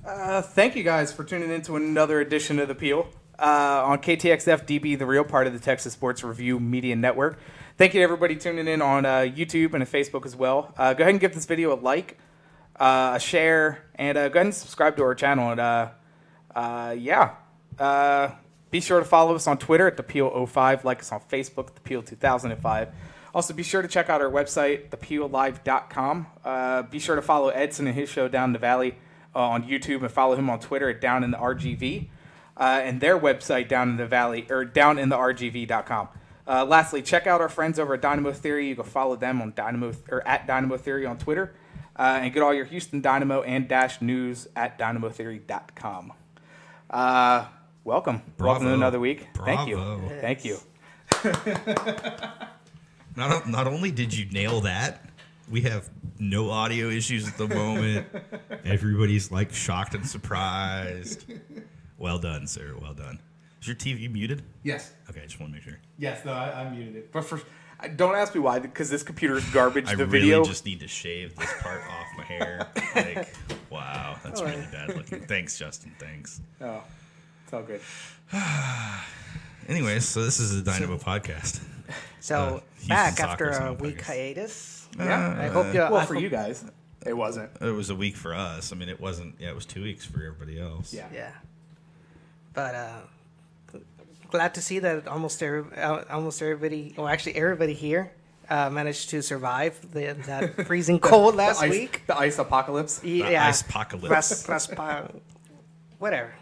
Thank you guys for tuning in to another edition of The Peel on KTXF-db, the real part of the Texas Sports Review Media Network. Thank you to everybody tuning in on YouTube and Facebook as well. Go ahead and give this video a like, a share, and go ahead and subscribe to our channel. And be sure to follow us on Twitter at ThePeel05, like us on Facebook, ThePeel2005. Also, be sure to check out our website, thepeellive.com. Be sure to follow Edson and his show Down in the Valley on YouTube, and follow him on Twitter at Down in the RGV, and their website Down in the Valley or downintheRGV.com. Lastly, check out our friends over at Dynamo Theory. You can follow them on at Dynamo Theory on Twitter, and get all your Houston Dynamo and Dash news at dynamotheory.com. Welcome. Bravo. Welcome to another week. Bravo. Thank you. Not only did you nail that, we have no audio issues at the moment. Everybody's like shocked and surprised. Well done, sir. Well done. Is your TV muted? Yes. Okay, I just want to make sure. Yes, no, I muted it. But don't ask me why, because this computer is garbage. I The really video just need to shave this part off my hair. Like, wow, that's really bad looking. Thanks, Justin. Thanks. Oh, it's all good. Anyways, so this is the Dynamo podcast. So Houston back Soccer after a Zone week podcast. hiatus. Yeah. I hope you. Well, I for hope- you guys, it wasn't. It was a week for us. I mean, it wasn't. Yeah, it was 2 weeks for everybody else. Yeah. Yeah, but glad to see that almost everybody, or actually everybody here, managed to survive that freezing cold last week. The ice apocalypse. Yeah, Ice apocalypse. Whatever.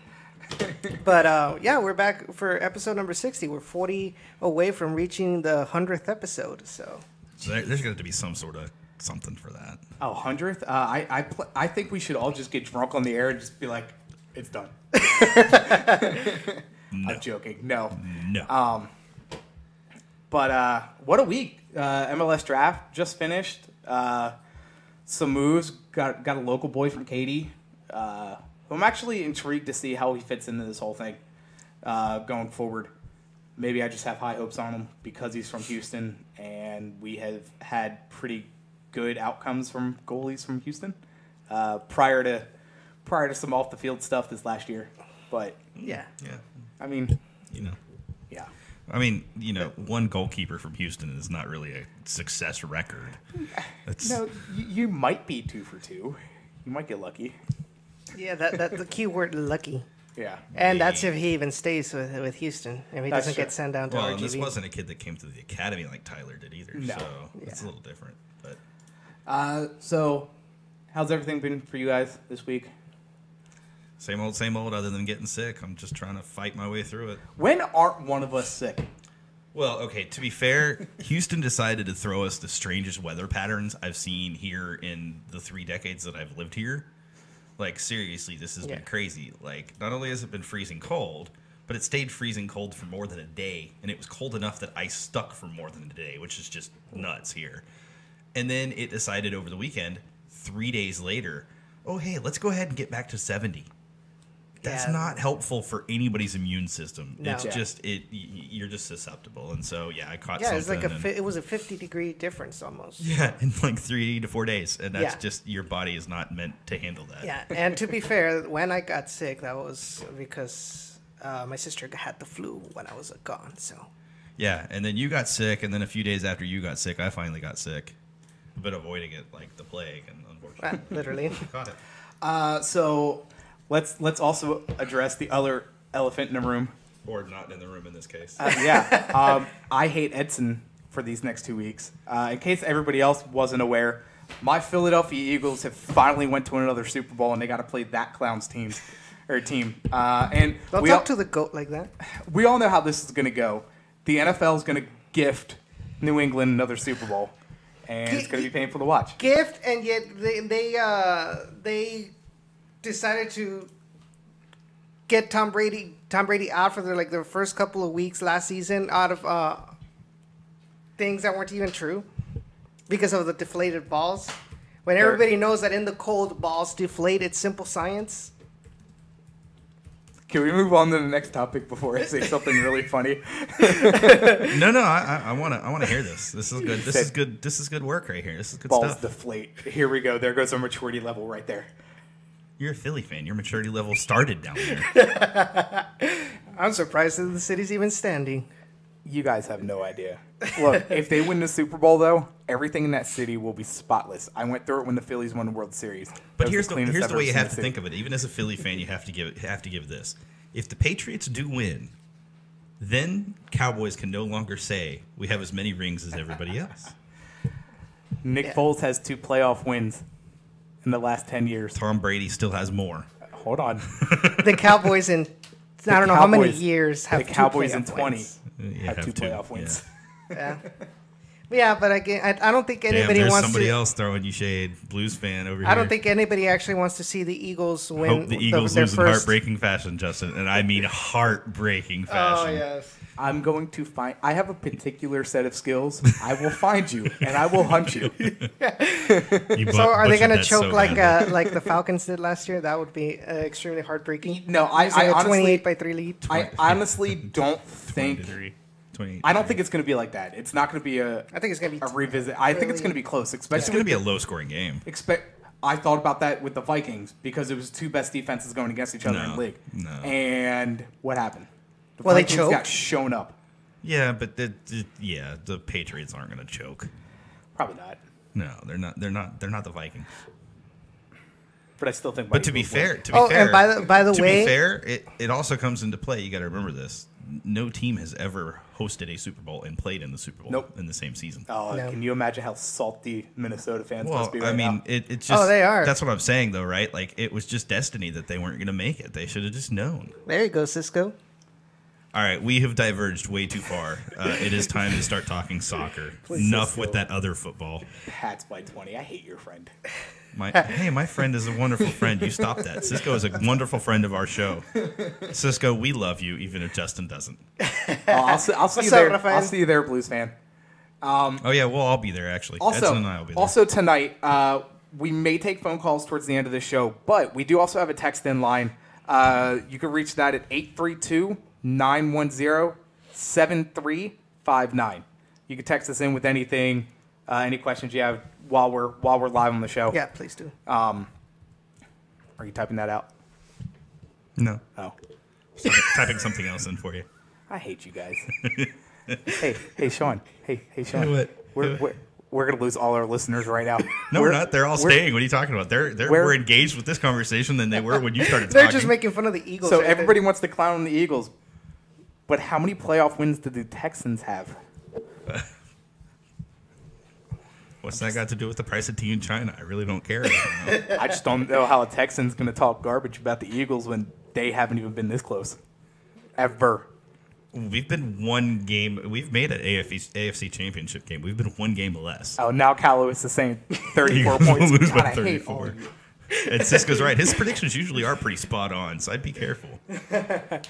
But yeah, we're back for episode number 60. We're 40 away from reaching the 100th episode. So There's got to be some sort of something for that. Oh, 100th? I think we should all just get drunk on the air and just be like, it's done. No. I'm joking. No. No. But what a week. MLS draft just finished. Some moves. Got a local boy from Katy. I'm actually intrigued to see how he fits into this whole thing going forward. Maybe I just have high hopes on him because he's from Houston, and we have had pretty good outcomes from goalies from Houston prior to some off the field stuff this last year. But yeah, I mean, yeah. I mean, one goalkeeper from Houston is not really a success record. No, you might be 2 for 2. You might get lucky. yeah. That the key word lucky. Yeah. And that's if he even stays with Houston. If he That's doesn't true. get sent down to Well, RGV. and this wasn't a kid that came through the academy like Tyler did either, No. so it's a little different. But So, how's everything been for you guys this week? same old. Other than getting sick, I'm just trying to fight my way through it. When aren't one of us sick? Well, okay, to be fair, Houston decided to throw us the strangest weather patterns I've seen here in the 3 decades that I've lived here. Like, seriously, this has been crazy. Like, not only has it been freezing cold, but it stayed freezing cold for more than a day, and it was cold enough that ice stuck for more than a day, which is just nuts here. And then it decided over the weekend, 3 days later, oh, hey, let's go ahead and get back to 70. That's not helpful for anybody's immune system. No. It's just you're just susceptible, and so I caught something. it's like it was a 50-degree difference almost. Yeah, in like 3 to 4 days, and that's Yeah. just your body is not meant to handle that. Yeah, and to be fair, when I got sick, that was because my sister had the flu when I was gone. So Yeah, and then you got sick, and then a few days after you got sick, I finally got sick. I've been avoiding it like the plague, and unfortunately, literally. caught it. So, let's also address the other elephant in the room. Or not in the room in this case. I hate Edson for these next 2 weeks. In case everybody else wasn't aware, my Philadelphia Eagles have finally went to another Super Bowl, and they got to play that clown's team. And Don't talk to the goat like that. we all know how this is going to go. The NFL is going to gift New England another Super Bowl, and it's going to be painful to watch. Gift, and yet they decided to get Tom Brady out for their first couple of weeks last season out of things that weren't even true because of the deflated balls. When everybody knows that in the cold, balls deflate, it's simple science. Can we move on to the next topic before I say something really funny? No, I want to hear this. This is good. This is good. This is good work right here. This is good Balls stuff. deflate. Here we go. There goes our maturity level right there. You're a Philly fan. Your maturity level started down there. I'm surprised that the city's even standing. You guys have no idea. Look, if they win the Super Bowl, though, everything in that city will be spotless. I went through it when the Phillies won the World Series. But here's the way you have to think of it. Even as a Philly fan, you have to give this. If the Patriots do win, then Cowboys can no longer say we have as many rings as everybody else. Nick Foles has 2 playoff wins in the last 10 years. Tom Brady still has more. Hold on. The Cowboys in I don't know how many years have the Cowboys in 20 wins. have 2 playoff wins. Yeah. Yeah, but again, I don't think anybody there's wants somebody to. else throwing you shade. Blues fan over here. I don't think anybody actually wants to see the Eagles win. Hope the Eagles their lose in first. heartbreaking fashion, Justin, and I mean heartbreaking fashion. Oh yes. I'm going to find. I have a particular set of skills. I will find you and I will hunt you. So are they going to choke like the Falcons did last year? That would be extremely heartbreaking. No, I Losing a honestly 28-3 lead. I honestly don't think. 28. I don't think it's going to be like that. It's not going to be I think it's going to be a revisit. I think it's going to be close. Especially It's going to be a low-scoring game. I thought about that with the Vikings because it was 2 best defenses going against each other in the league. No. And what happened? The Well, they Vikings choked. got shown up. Yeah, but the Patriots aren't going to choke. Probably not. No, they're not. They're not the Vikings. But I still think. But to be fair, and by the way, be fair, it also comes into play. You got to remember this. No team has ever hosted a Super Bowl and played in the Super Bowl in the same season. Oh, No. Can you imagine how salty Minnesota fans Well, must be right now? it's just. Oh, they are. That's what I'm saying, though, right? Like it was just destiny that they weren't going to make it. They should have just known. there you go, Cisco. All right, we have diverged way too far. It is time to start talking soccer. Enough with that other football. Pats by 20. I hate your friend. My friend is a wonderful friend. You stop that. Cisco is a wonderful friend of our show. Cisco, we love you, even if Justin doesn't. I'll see you What's up, there. Rafael? I'll see you there, Blues fan. Oh yeah, we'll all be there actually. Edson and I will be there. Also tonight, we may take phone calls towards the end of the show, but we do also have a text-in line. You can reach that at 832-910-7359. You can text us in with anything, any questions you have while we're live on the show. Yeah, please do. Are you typing that out? No. Oh, Typing something else in for you. I hate you guys. Hey, Sean. Hey, Sean. What? We're gonna lose all our listeners right now. No, we're not. They're all staying. What are you talking about? They're more engaged with this conversation than they were when you started They're talking. just making fun of the Eagles. So everybody wants to clown on the Eagles, but how many playoff wins did the Texans have? What's that got to do with the price of tea in China? I really don't care. I just don't know how a Texan's going to talk garbage about the Eagles when they haven't even been this close. Ever. We've been one game. We've made an AFC championship game. We've been one game less. Oh, now Callow is the same. 34 points. Lose God, by I hate all 34. of you. And Cisco's right. His predictions usually are pretty spot on, so I'd be careful.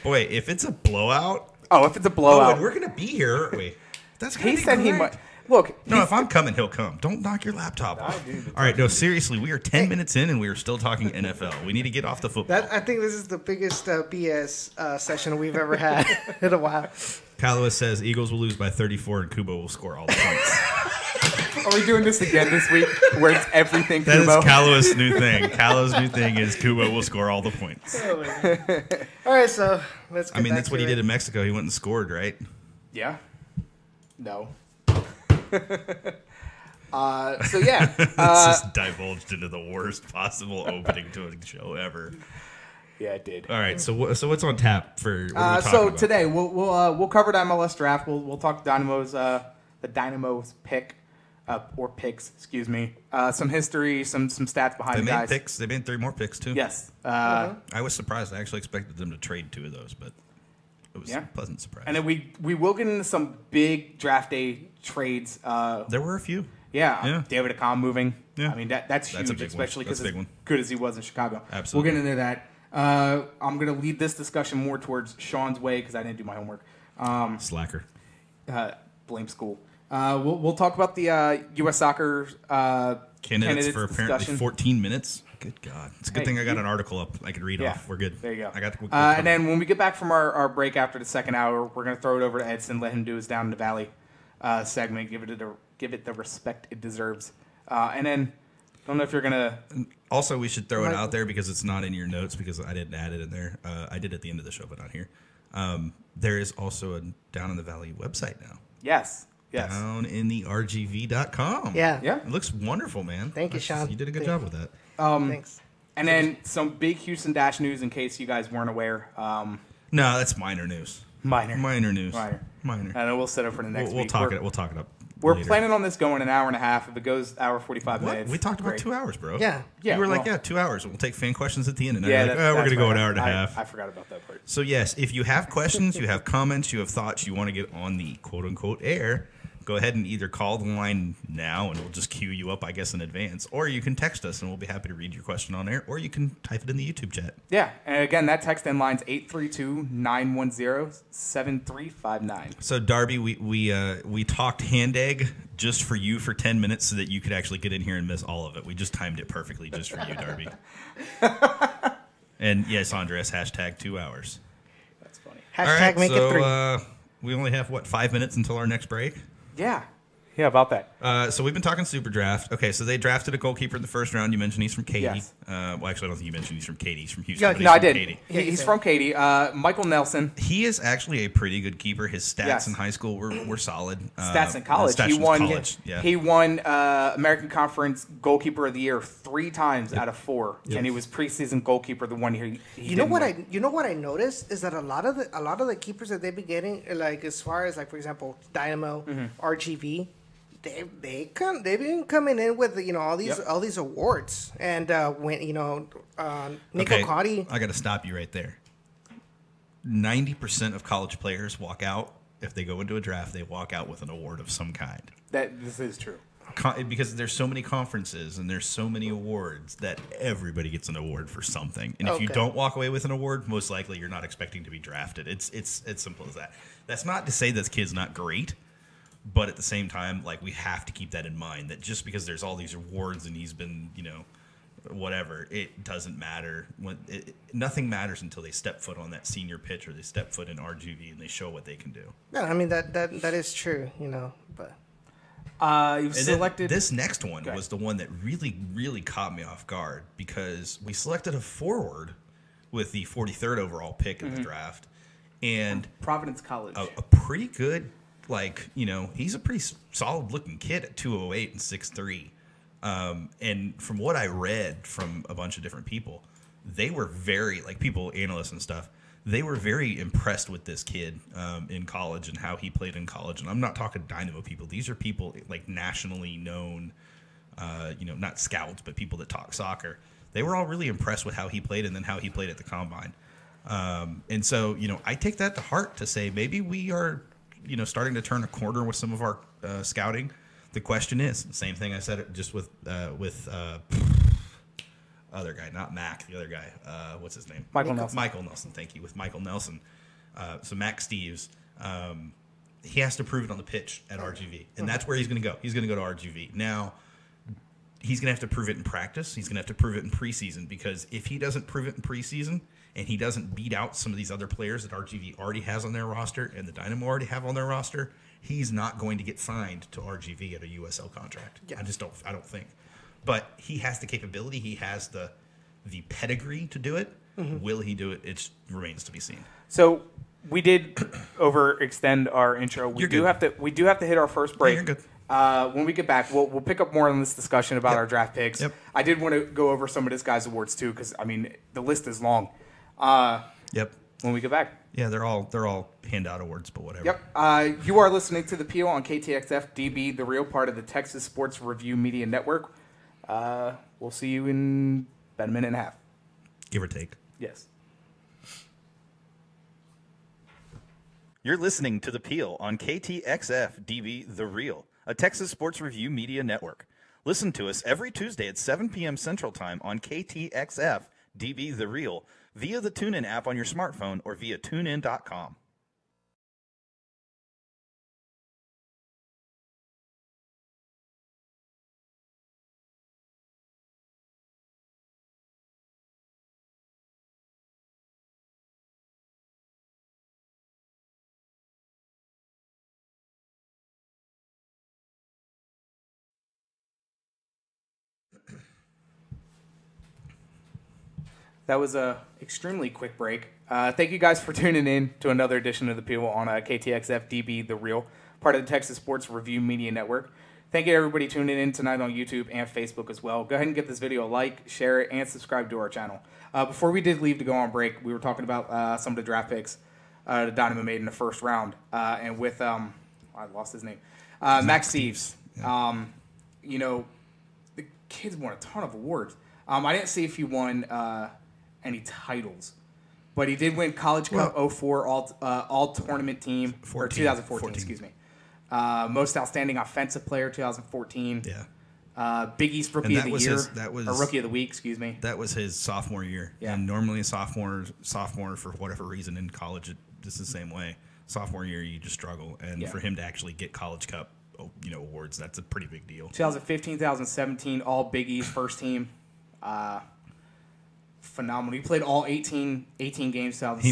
Boy, if it's a blowout. Oh, if it's a Oh, blowout. and we're going to be here. Wait. That's gonna He be said he great. might. Look. No, if I'm coming, he'll come. Don't knock your laptop off. All right, no, seriously, we are 10 minutes in and we are still talking NFL. We need to get off the football. I think this is the biggest BS session we've ever had in a while. Calloway says Eagles will lose by 34 and Kubo will score all the points. Are we doing this again this week where it's everything That Kubo? is Calloway's new thing. Calloway's new thing is Kubo will score all the points. All right, so let's get I mean, back that's what to he it. did in Mexico. He went and scored, right? Yeah. No. So yeah. It's just divulged into the worst possible opening to a show ever. Yeah, it did. All right, so what's on tap for? What are we So talking about? today we'll cover the MLS draft. We'll talk Dynamo's the Dynamo's pick or picks, excuse me. Some history, some stats behind they the made guys. picks. They made 3 more picks too. Yes. I was surprised. I actually expected them to trade 2 of those, but it was a pleasant surprise. And then we will get into some big draft day trades. There were a few. Yeah. David Acom moving. Yeah. I mean that's That's a huge, big one. especially That's because a big as one. good as he was in Chicago. Absolutely. We'll get into that. I'm going to lead this discussion more towards Sean's way because I didn't do my homework. Slacker. Blame school. We'll talk about the U.S. soccer Candidates for apparently discussion. 14 minutes. Good God. It's a good Hey, thing I got an article up I could read Yeah, off. We're good. there you go. I got the And then when we get back from our break after the second hour, we're going to throw it over to Edson, let him do his Down in the Valley segment, give it the respect it deserves. And then Don't know if you're gonna. Also, we should throw it out there because it's not in your notes because I didn't add it in there. I did at the end of the show, but not here. There is also a Down in the Valley website now. Yes. Down in the RGV.com. Yeah. It looks wonderful, man. Thank you, Sean. You did a good job with that. Thanks. And then some big Houston Dash news in case you guys weren't aware. No, that's minor news. Minor news. Minor. And we'll set it for the next we'll week. talk it up. We're later. planning on this going an hour and a half. If it goes hour 45 What? minutes. We talked about 2 hours, bro. Yeah. You were like, 2 hours. We'll take fan questions at the end. And Yeah, we're going to go an hour and a half. I forgot about that part. So, yes, if you have questions, you have comments, you have thoughts, you want to get on the quote-unquote air, go ahead and either call the line now and we'll just queue you up, I guess, in advance. Or you can text us and we'll be happy to read your question on air. Or you can type it in the YouTube chat. Yeah. And again, that text in line's 832-910-7359. So, Darby, we talked hand egg just for you for 10 minutes so that you could actually get in here and miss all of it. We just timed it perfectly just for you, Darby. And, yes, Andres, hashtag 2 hours. That's funny. Hashtag make it 3. We only have, 5 minutes until our next break? Yeah. Yeah, about that. So we've been talking Superdraft. Okay, so they drafted a goalkeeper in the first round. You mentioned he's from Katy. Yes. Well, actually, I don't think you mentioned he's from Katy. He's from Houston. Yeah, but No, I he's from did. Katy. He's from Katy. Michael Nelson. He is actually a pretty good keeper. His stats Yes. in high school were solid. Stats in college. Stats He in won. college, yeah. He won American Conference Goalkeeper of the Year 3 times out of 4, Yep. and he was preseason goalkeeper the one year. You know what I noticed is that a lot of the keepers that they've been getting, like as far as like for example Dynamo, RGV, they've been coming in with all these awards, and when Nico Cotti. I got to stop you right there. 90% of college players walk out if they go into a draft. They walk out with an award of some kind. This is true. Because there's so many conferences and there's so many awards that everybody gets an award for something. And if you don't walk away with an award, most likely you're not expecting to be drafted. It's simple as that. That's not to say this kid's not great, but at the same time, like, we have to keep that in mind, that just because there's all these awards and he's been, whatever, it doesn't matter. Nothing matters until they step foot on that senior pitch or they step foot in RGV and they show what they can do. Yeah, I mean that is true, but. You've selected. This next one was the one that really, really caught me off guard because we selected a forward with the 43rd overall pick in the draft, and Providence College. A pretty good, he's a pretty solid looking kid at 208 and 6'3". And from what I read from a bunch of different people, they were very, analysts and stuff, they were very impressed with this kid in college and how he played in college. And I'm not talking Dynamo people. These are people nationally known, not scouts, but people that talk soccer. They were all really impressed with how he played and then how he played at the combine. And so, I take that to heart to say maybe we are, starting to turn a corner with some of our scouting. The question is, the same thing I said just with other guy, not Mac, the other guy. What's his name? Michael Nelson. Michael Nelson, thank you. With Michael Nelson. So Mac Steves, he has to prove it on the pitch at RGV. And that's where he's going to go. He's going to go to RGV. Now, he's going to have to prove it in practice. He's going to have to prove it in preseason, because if he doesn't prove it in preseason and he doesn't beat out some of these other players that RGV already has on their roster and the Dynamo already have on their roster, he's not going to get signed to RGV at a USL contract. Yeah. I don't think. But he has the capability. He has the pedigree to do it. Mm-hmm. Will he do it? It remains to be seen. So we did overextend our intro. We do have to hit our first break. Yeah, you're good. When we get back, we'll pick up more on this discussion about our draft picks. Yep. I did want to go over some of this guy's awards too, because the list is long. Yep. When we get back. Yeah, they're all handout awards, but whatever. Yep. You are listening to the PO on KTXF-db, the real part of the Texas Sports Review Media Network. We'll see you in about a minute and a half. Give or take. Yes. You're listening to The Peel on KTXF-db The Real, a Texas Sports Review Media Network. Listen to us every Tuesday at 7 p.m. Central Time on KTXF-db The Real via the TuneIn app on your smartphone or via TuneIn.com. That was a extremely quick break. Thank you guys for tuning in to another edition of the Peel on KTXF-db, The Real, part of the Texas Sports Review Media Network. Thank you to everybody tuning in tonight on YouTube and Facebook as well. Go ahead and give this video a like, share it, and subscribe to our channel. Before we did leave to go on break, we were talking about some of the draft picks the Dynamo made in the first round. And with, I lost his name, Max Steves. Yeah. You know, the kid's won a ton of awards. I didn't see if he won any titles, but he did win College Cup 04 all tournament team, or 2014, excuse me. Most outstanding offensive player 2014. Yeah. Big East Rookie of the Year, or Rookie of the Week, excuse me. That was his sophomore year. Yeah. And normally a sophomore for whatever reason in college, it's the same way. Sophomore year, you just struggle. And for him to actually get College Cup awards, that's a pretty big deal. 2015, 2017, all Big East first team. Phenomenal. He played all 18 games 2017.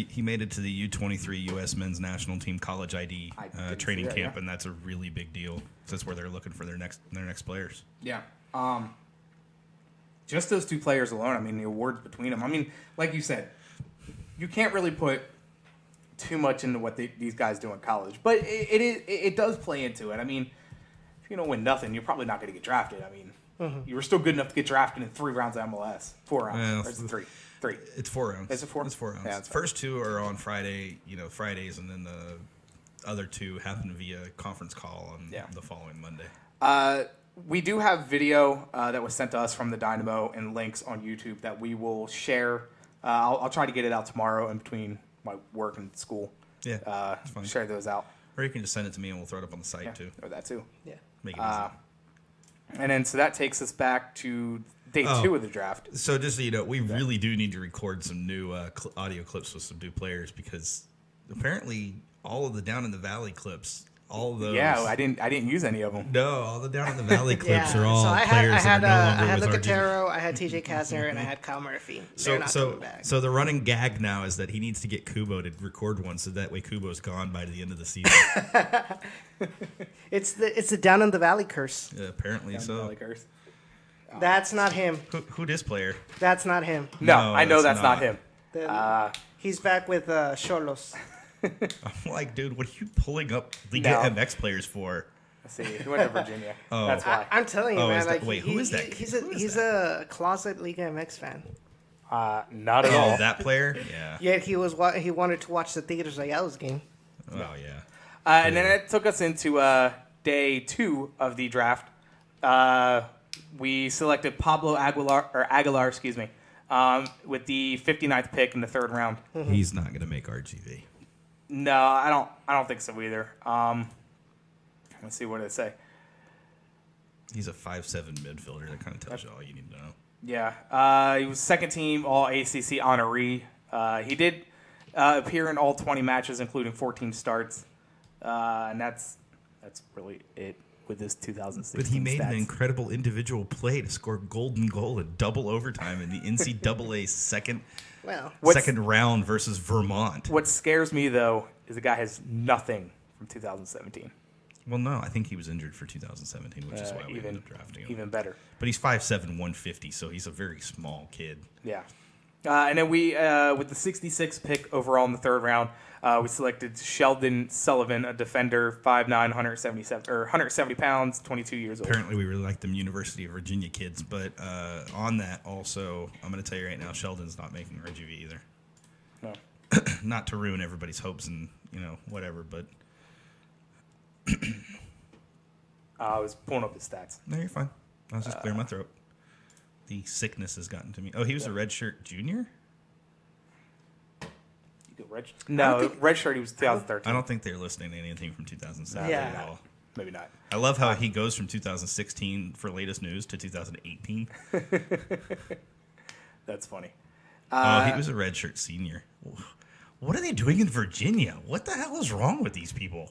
He made it to the U23 U.S. Men's National Team College ID training camp, and that's a really big deal. That's where they're looking for their next players. Yeah. Just those two players alone. I mean, the awards between them. I mean, like you said, you can't really put too much into what these guys do in college, but it does play into it. I mean, if you don't win nothing, you're probably not going to get drafted. I mean. You were still good enough to get drafted in 3 rounds of MLS. 4 rounds. Or is it 3? 3. It's 4 rounds. Is it 4? It's 4 rounds. Yeah, First 2 are on Fridays, and then the other 2 happen via conference call on the following Monday. We do have video that was sent to us from the Dynamo and links on YouTube that we will share. I'll try to get it out tomorrow in between my work and school. Yeah, share those out. Or you can just send it to me and we'll throw it up on the site too. Or that too. Yeah. Make it easy. And then, so that takes us back to day 2 of the draft. So just so you know, we really do need to record some new audio clips with some new players because apparently all of the Down in the Valley clips, all of those. Yeah, I didn't use any of them. No, all the Down in the Valley clips are all players that are no longer I had with RGV. Locatero, I had TJ Kastner, and I had Kyle Murphy. They're not coming back. So the running gag now is that he needs to get Kubo to record one, so that way Kubo's gone by the end of the season. It's the Down in the Valley curse. Yeah, apparently Down so. the Valley curse. That's not him. Who this player? That's not him. No, I know that's not him. He's back with Xolos. I'm like, dude, what are you pulling up Liga MX players for? Let's see. He went to Virginia. Oh. That's why. I'm telling you, man. Who is that? He's a closet Liga MX fan. Not at all. That player? Yeah. Yet he wanted to watch the Tigres Rayados game. Oh, yeah. And then it took us into day 2 of the draft. We selected Pablo Aguilar, excuse me, with the 59th pick in the 3rd round. He's not going to make RGV. No, I don't think so either. Let's see, what did it say? He's a 5'7" midfielder. That kind of tells you all you need to know. Yeah. He was 2nd team All-ACC honoree. He did appear in all 20 matches, including 14 starts. And that's really it with this 2016 But he made stats. an incredible individual play to score golden goal in double overtime in the NCAA second round versus Vermont. What scares me, though, is the guy has nothing from 2017. Well, no, I think he was injured for 2017, which is why we ended up drafting him. Even better. But he's 5'7", 150, so he's a very small kid. Yeah. And then we, with the 66th pick overall in the 3rd round, we selected Sheldon Sullivan, a defender, 5'9", 170 pounds, 22 years old. Apparently, we really like them University of Virginia kids. But on that, also, I'm going to tell you right now, Sheldon's not making RGV either. No. Not to ruin everybody's hopes and whatever, but I was pulling up his stats. no, you're fine. I was just clearing my throat. The sickness has gotten to me. Oh, he was a redshirt junior? No, redshirt he was 2013. I don't think they're listening to anything from 2007 Yeah. at all. Maybe not. I love how he goes from 2016 for latest news to 2018. That's funny. He was a redshirt senior. What are they doing in Virginia? What the hell is wrong with these people?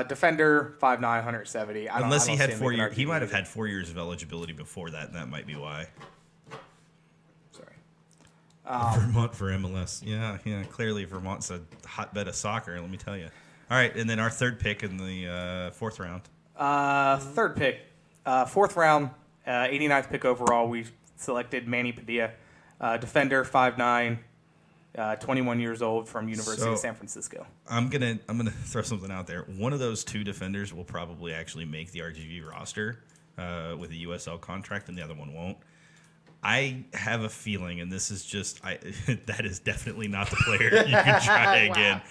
Defender, 5'9", 170. Unless he had 4 years. He might have had 4 years of eligibility before that, and that might be why. Sorry. Vermont for MLS. Yeah. Clearly, Vermont's a hotbed of soccer, let me tell you. All right, and then our 3rd pick in the 4th round. 3rd pick. 4th round, 89th pick overall, we selected Manny Padilla, Defender, 5'9", 21 years old from University of San Francisco. I'm gonna throw something out there. One of those two defenders will probably actually make the RGV roster with a USL contract, and the other one won't. I have a feeling, and this is just that is definitely not the player. You can try again.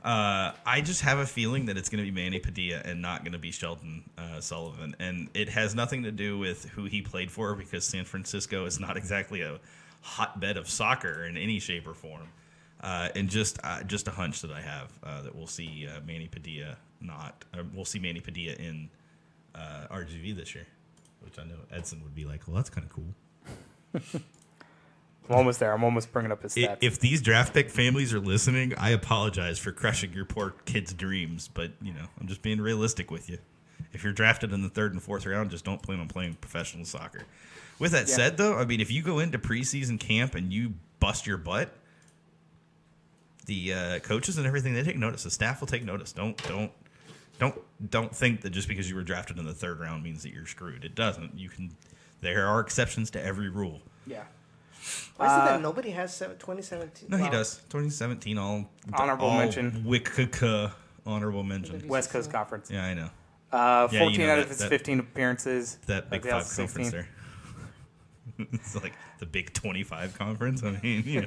I just have a feeling that it's going to be Manny Padilla and not going to be Sheldon Sullivan, and it has nothing to do with who he played for, because San Francisco is not exactly a hotbed of soccer in any shape or form. And just a hunch that I have that we'll see Manny Padilla we'll see Manny Padilla in RGV this year, which I know Edson would be like, well, that's kind of cool. I'm almost there. I'm almost bringing up his stats. If these draft pick families are listening, I apologize for crushing your poor kids' dreams, but I'm just being realistic with you. If you're drafted in the 3rd and 4th round, just don't plan on playing professional soccer. With that said, though, I mean, if you go into preseason camp and you bust your butt, the coaches and everything, they take notice. The staff will take notice. Don't think that just because you were drafted in the 3rd round means that you're screwed. It doesn't. There are exceptions to every rule. Yeah. Why is it that nobody has 2017? No, he does. 2017, honorable mention. Honorable mention. West Coast Conference. Yeah, I know. 14 out of his 15 appearances. That Big 5 conference there. It's like the Big 25 conference. I mean,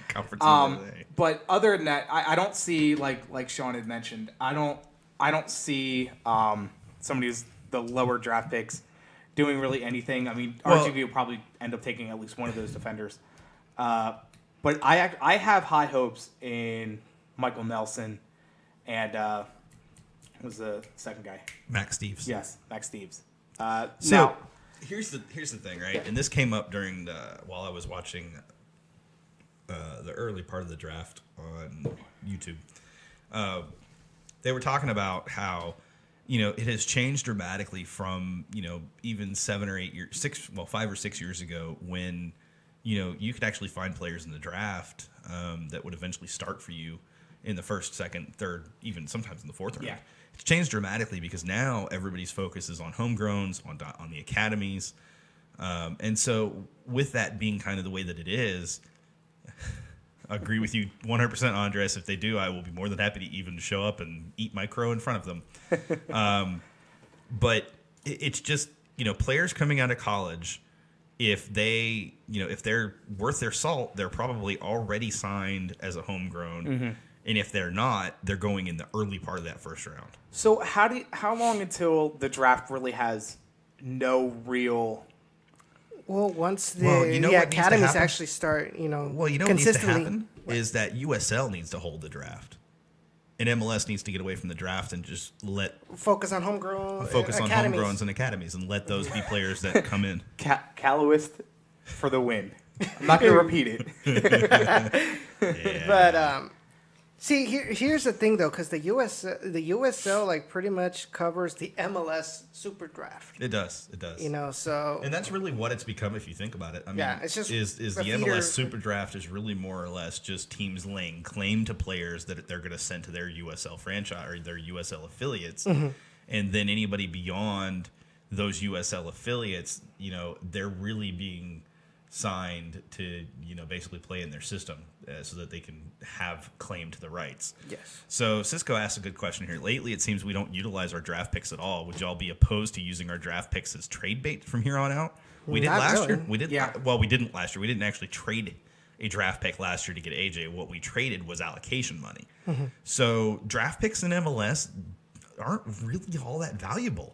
conference of the day. But other than that, I don't see, like Sean had mentioned, I don't see some of the lower draft picks doing really anything. I mean, RGV will probably end up taking at least one of those defenders. But I have high hopes in Michael Nelson and who was the second guy? Max Steves. Yes, Max Steves. Here's the thing, right? And this came up while I was watching the early part of the draft on YouTube. They were talking about how it has changed dramatically from even 7 or 8 years, 5 or 6 years ago when you could actually find players in the draft that would eventually start for you in the 1st, 2nd, 3rd, even sometimes in the 4th round. Yeah. It's changed dramatically because now everybody's focus is on homegrowns, on the academies. And so with that being kind of the way that it is, I agree with you 100%, Andres. If they do, I will be more than happy to even show up and eat my crow in front of them. But it's just, players coming out of college, if they're worth their salt, they're probably already signed as a homegrown. Mm-hmm. And if they're not, they're going in the early part of that 1st round. So how long until the draft really has no real? Well, once the academies actually start, Well, what needs to happen is that USL needs to hold the draft, and MLS needs to get away from the draft and just focus on homegrowns and academies, and let those be players that come in. Callowist for the win. I'm not going to repeat it. But see, here's the thing though, because the USL pretty much covers the MLS Superdraft. It does. So and that's really what it's become if you think about it. I mean, it's just is the MLS Superdraft is really more or less just teams laying claim to players that they're going to send to their USL franchise or their USL affiliates, and then anybody beyond those USL affiliates, they're really being signed to basically play in their system so that they can have claim to the rights. Yes. So Cisco asked a good question here. Lately, it seems we don't utilize our draft picks at all. Would y'all be opposed to using our draft picks as trade bait from here on out? We did last year. We did. Yeah. Well, we didn't last year. We didn't actually trade a draft pick last year to get AJ. What we traded was allocation money. Mm-hmm. So draft picks in MLS aren't really all that valuable.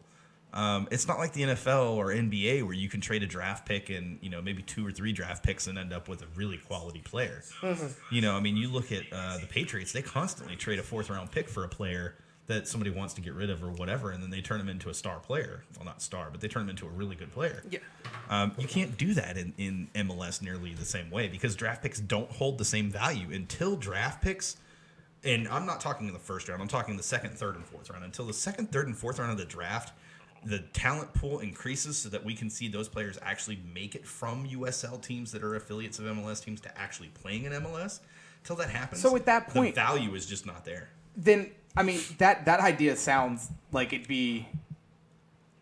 It's not like the NFL or NBA where you can trade a draft pick and maybe 2 or 3 draft picks and end up with a really quality player. Mm-hmm. I mean, you look at the Patriots; they constantly trade a 4th round pick for a player that somebody wants to get rid of or whatever, and then they turn him into a star player. Well, not star, but they turn him into a really good player. Yeah. You can't do that in MLS nearly the same way because draft picks don't hold the same value until draft picks. And I'm not talking in the 1st round. I'm talking the 2nd, 3rd, and 4th round. Until the 2nd, 3rd, and 4th round of the draft, the talent pool increases so that we can see those players actually make it from USL teams that are affiliates of MLS teams to actually playing in MLS. Until that happens, so at that point, the value is just not there. Then, I mean, that idea sounds like it'd be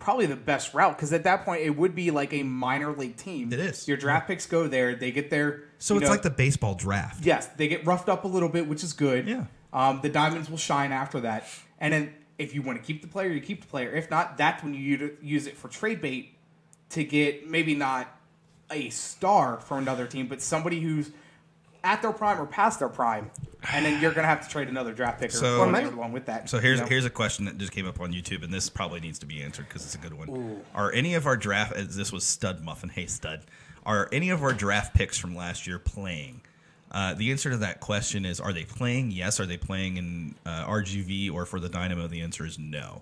probably the best route because at that point it would be like a minor league team. It is. Your draft picks go there. They get their... So it's like the baseball draft. Yes. They get roughed up a little bit, which is good. Yeah. The diamonds will shine after that. And then if you want to keep the player, you keep the player. If not, that's when you use it for trade bait to get maybe not a star for another team, but somebody who's at their prime or past their prime, and then you're going to have to trade another draft pick or another one with that. So here's a question that just came up on YouTube, and this probably needs to be answered because it's a good one. Ooh. Are any of our draft? This was Stud Muffin. Hey Stud, are any of our draft picks from last year playing? The answer to that question is: are they playing? Yes. Are they playing in RGV or for the Dynamo? The answer is no.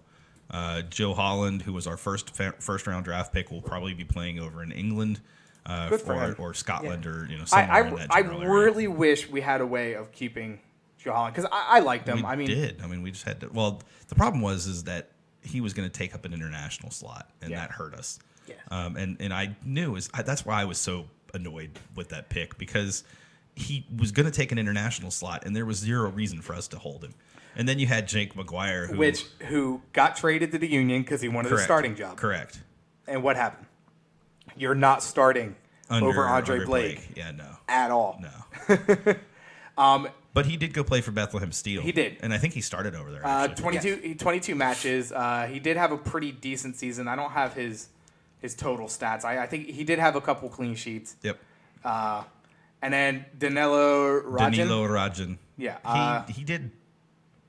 Joe Holland, who was our first round draft pick, will probably be playing over in England. Or Scotland or somewhere in that general area. Really wish we had a way of keeping Joe Holland because I liked him. We just had to. Well, the problem is that he was going to take up an international slot, and that hurt us. Yeah. And I knew that's why I was so annoyed with that pick because he was going to take an international slot, and there was zero reason for us to hold him. And then you had Jake McGuire, who got traded to the Union because he wanted a starting job. Correct. And what happened? You're not starting over Andre Blake. Yeah, no. At all. No. But he did go play for Bethlehem Steel. He did. And I think he started over there. 22 matches. He did have a pretty decent season. I don't have his total stats. I think he did have a couple clean sheets. Yep. And then Danilo Rajan. Yeah. He did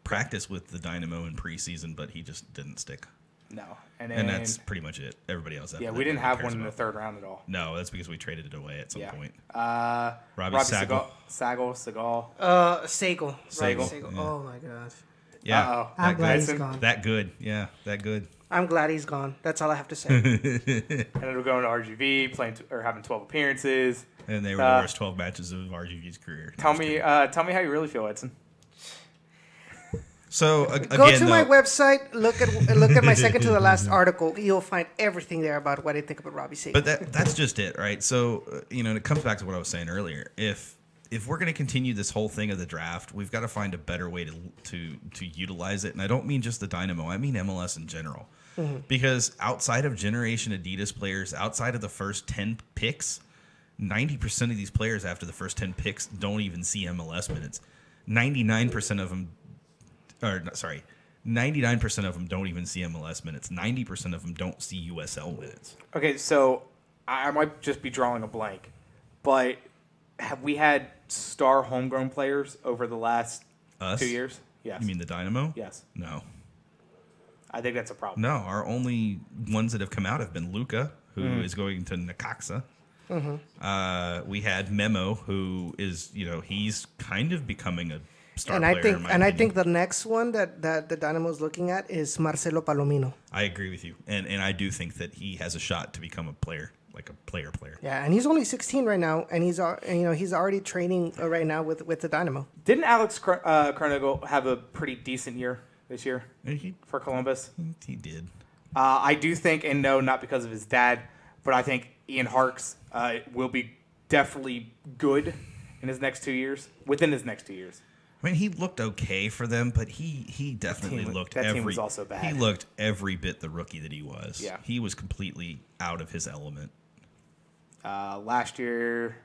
practice with the Dynamo in preseason, but he just didn't stick. No. And that's pretty much it. Everybody else. We didn't have one in the third round at all. No, that's because we traded it away at some point. Robbie Sagal. Sagal. Yeah. Oh my gosh. Yeah. I'm glad he's gone. That good. Yeah, that good. I'm glad he's gone. That's all I have to say. And then we're going to RGV, having 12 appearances. And they were the worst 12 matches of RGV's career. Tell me how you really feel, Edson. So go to my website, look at my second to the last article. You'll find everything there about what I think about Robbie Sagal. But that's just it, right? So and it comes back to what I was saying earlier. If we're going to continue this whole thing of the draft, we've got to find a better way to utilize it. And I don't mean just the Dynamo; I mean MLS in general. Mm-hmm. Because outside of Generation Adidas players, outside of the first 10 picks, 90% of these players after the first 10 picks don't even see MLS minutes. 99% of them. 99% of them don't even see MLS minutes. 90% of them don't see USL minutes. Okay, so I might just be drawing a blank, but have we had star homegrown players over the last 2 years? Yes. You mean the Dynamo? Yes. No. I think that's a problem. No, our only ones that have come out have been Luca, who is going to Necaxa. Mm-hmm. We had Memo, who is, he's kind of becoming a star player. I think the next one that the Dynamo is looking at is Marcelo Palomino. I agree with you, and I do think that he has a shot to become a player, like a player. Yeah, and he's only 16 right now, and he's already training right now with the Dynamo. Didn't Alex Carnego have a pretty decent year this year for Columbus? He did. I do think, and no, not because of his dad, but I think Ian Harkes will be definitely good in his next 2 years. Within his next 2 years. I mean, he looked okay for them, but he definitely looked that team was also bad. He looked every bit the rookie that he was. Yeah. He was completely out of his element. Last year,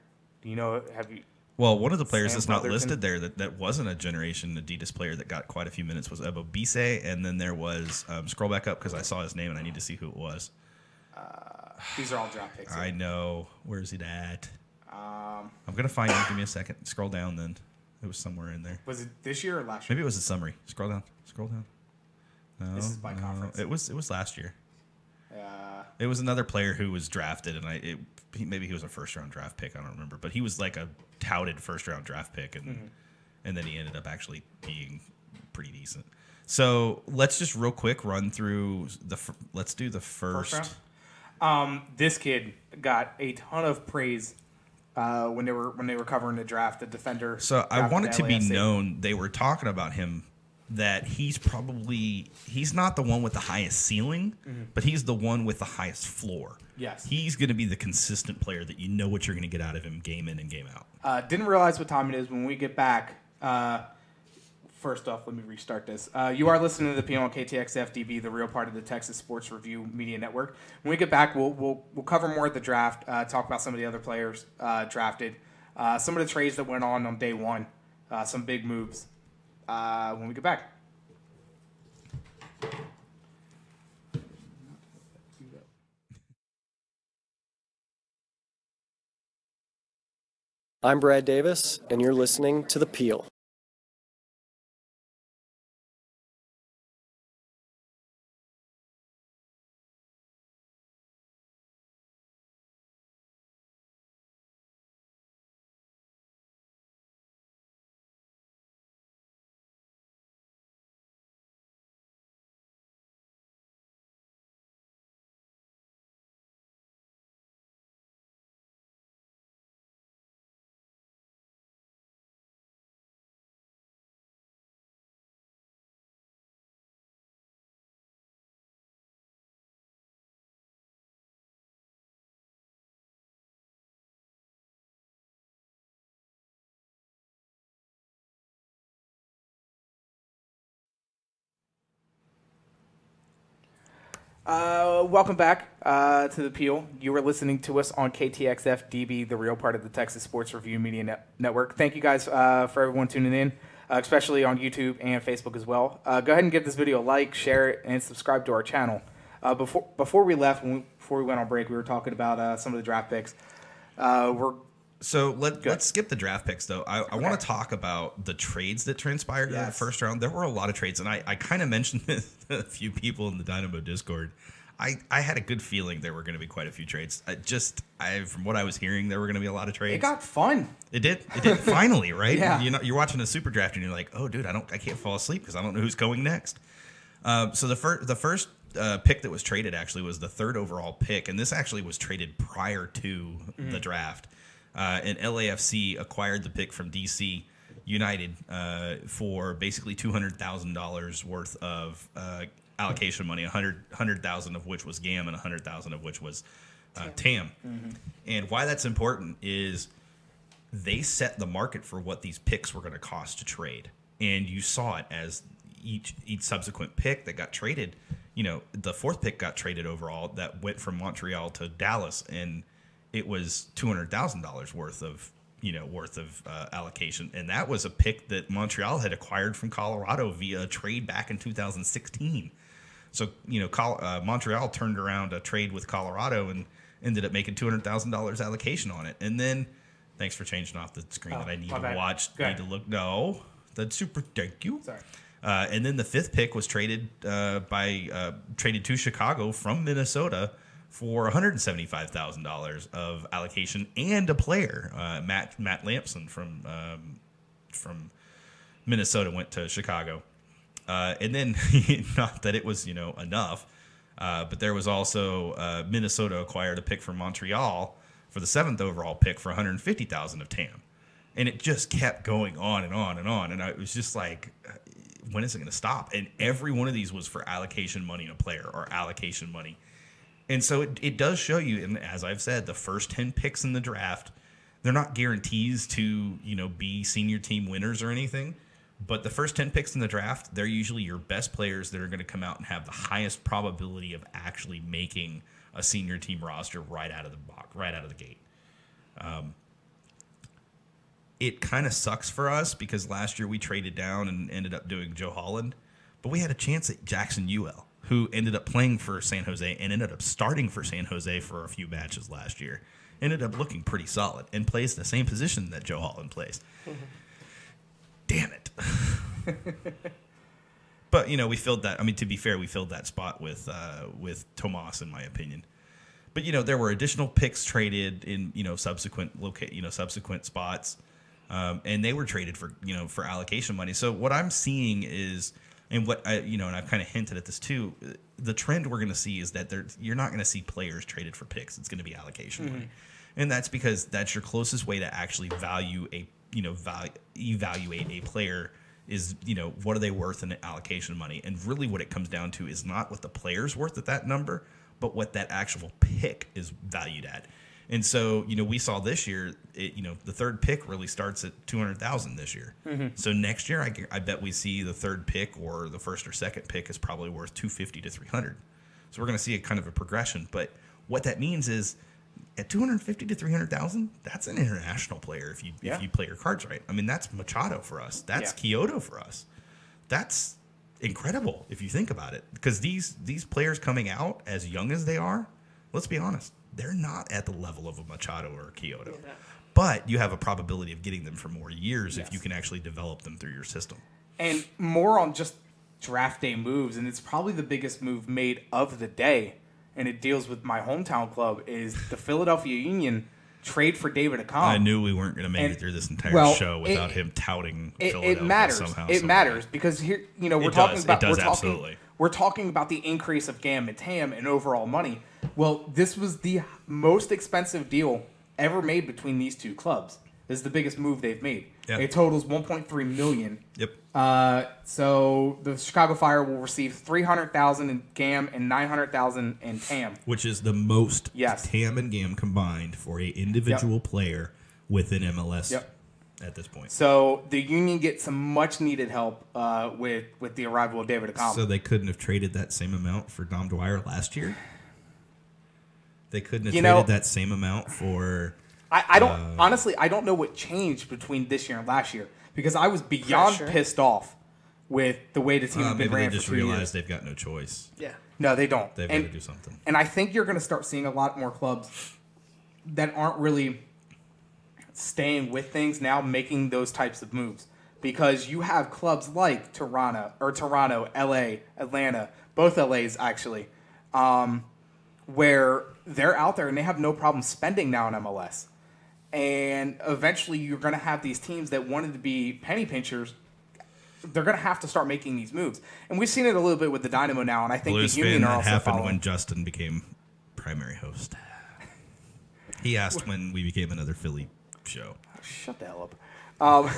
have you... Well, one of the players that's not listed there that wasn't a Generation Adidas player that got quite a few minutes was Ebo Bise, and then there was... scroll back up because I saw his name and I need to see who it was. These are all draft picks. I know. Where's it at? I'm going to find it. Give me a second. Scroll down then. It was somewhere in there. Was it this year or last year? Maybe it was a summary. Scroll down. No, this is by conference. It was last year. It was another player who was drafted, and maybe he was a first-round draft pick. I don't remember, but he was like a touted first-round draft pick, and then he ended up actually being pretty decent. So let's just real quick run through let's do the first round. This kid got a ton of praise when they were covering the draft. The defender. So I want it to be known they were talking about him. That he's not the one with the highest ceiling, but he's the one with the highest floor. Yes. He's going to be the consistent player that you know what you're going to get out of him game in and game out. Didn't realize what time it is when we get back. first off, let me restart this. You are listening to the Peel on KTXF-db, the real part of the Texas Sports Review Media Network. When we get back, we'll cover more of the draft, talk about some of the other players drafted, some of the trades that went on day one, some big moves. When we get back. I'm Brad Davis, and you're listening to The Peel. Welcome back to the Peel. You were listening to us on KTXF-db, the real part of the Texas Sports Review Media Network. Thank you guys for everyone tuning in, especially on YouTube and Facebook as well. Go ahead and give this video a like, share it, and subscribe to our channel. Before we left, before we went on break, we were talking about some of the draft picks. So let's skip the draft picks, though. I want to talk about the trades that transpired in the first round. There were a lot of trades, and I kind of mentioned this to a few people in the Dynamo Discord. I had a good feeling there were going to be quite a few trades. From what I was hearing, there were going to be a lot of trades. It got fun. It did finally, right? Yeah. You're watching a super draft, and you're like, oh, dude, I can't fall asleep because I don't know who's going next. So the first pick that was traded actually was the third overall pick, and this actually was traded prior to the draft. And LAFC acquired the pick from DC United for basically $200,000 worth of allocation money, $100,000 of which was GAM and $100,000 of which was TAM. Mm-hmm. And why that's important is they set the market for what these picks were going to cost to trade, and you saw it as each subsequent pick that got traded. The fourth pick got traded overall that went from Montreal to Dallas, and it was $200,000 worth of allocation, and that was a pick that Montreal had acquired from Colorado via a trade back in 2016. So Montreal turned around a trade with Colorado and ended up making $200,000 allocation on it. And then, thanks for changing off the screen that I need to watch. Need to look. No, that's super. Thank you. Sorry. And then the fifth pick was traded to Chicago from Minnesota for $175,000 of allocation and a player. Matt Lampson from Minnesota went to Chicago. And then, not that it was enough, but there was also Minnesota acquired a pick from Montreal for the seventh overall pick for $150,000 of TAM. And it just kept going on and on and on. And I was just like, when is it going to stop? And every one of these was for allocation money in a player or allocation money. And so it does show you, and as I've said, the first 10 picks in the draft, they're not guarantees to, be senior team winners or anything. But the first 10 picks in the draft, they're usually your best players that are going to come out and have the highest probability of actually making a senior team roster right out of the box, right out of the gate. It kind of sucks for us because last year we traded down and ended up doing Joe Holland, but we had a chance at Jackson UL, who ended up playing for San Jose and ended up starting for San Jose for a few matches last year. Ended up looking pretty solid and plays the same position that Joe Holland plays. Mm-hmm. Damn it. But, we filled that. I mean, to be fair, we filled that spot with Tomas, in my opinion. But, there were additional picks traded in, subsequent spots. And they were traded for allocation money. So what I'm seeing is, and what and I've kind of hinted at this too, the trend we're going to see is that you're not going to see players traded for picks. It's going to be allocation money. And that's because that's your closest way to actually evaluate a player is, what are they worth in allocation money? And really what it comes down to is not what the player's worth at that number, but what that actual pick is valued at. And so, we saw this year, the third pick really starts at $200,000 this year. Mm-hmm. So next year, I bet we see the third pick or the first or second pick is probably worth $250 to $300. So we're going to see a kind of a progression. But what that means is at $250 to $300,000, that's an international player if you play your cards right. I mean, that's Machado for us. That's Kyoto for us. That's incredible if you think about it. Because these players coming out as young as they are, let's be honest, they're not at the level of a Machado or a Kyoto. Yeah. But you have a probability of getting them for more years if you can actually develop them through your system. And more on just draft day moves, and it's probably the biggest move made of the day, and it deals with my hometown club, is the Philadelphia Union trade for David Accam. I knew we weren't going to make it through this entire show without him touting Philadelphia it matters. somehow. It matters because here, we're talking about absolutely. We're talking about the increase of GAM and TAM and overall money. Well, this was the most expensive deal ever made between these two clubs. This is the biggest move they've made. Yep. It totals $1.3 million. Yep. So the Chicago Fire will receive $300,000 in GAM and $900,000 in TAM, which is the most TAM and GAM combined for a individual player within MLS at this point. So the Union gets some much needed help with the arrival of David Accam. So they couldn't have traded that same amount for Dom Dwyer last year. They couldn't have traded that same amount for. I don't honestly. I don't know what changed between this year and last year because I was beyond pissed off with the way the team had been ran for 2 years. They just realized they've got no choice. Yeah. No, they don't. They've got to do something. And I think you're going to start seeing a lot more clubs that aren't really staying with things now, making those types of moves because you have clubs like Toronto, LA, Atlanta, both LAs actually, where they're out there and they have no problem spending now in MLS. And eventually you're going to have these teams that wanted to be penny pinchers. They're going to have to start making these moves. And we've seen it a little bit with the Dynamo now, and I think Blues the Union are also happened following. When Justin became primary host. He asked when we became another Philly show. Shut the hell up.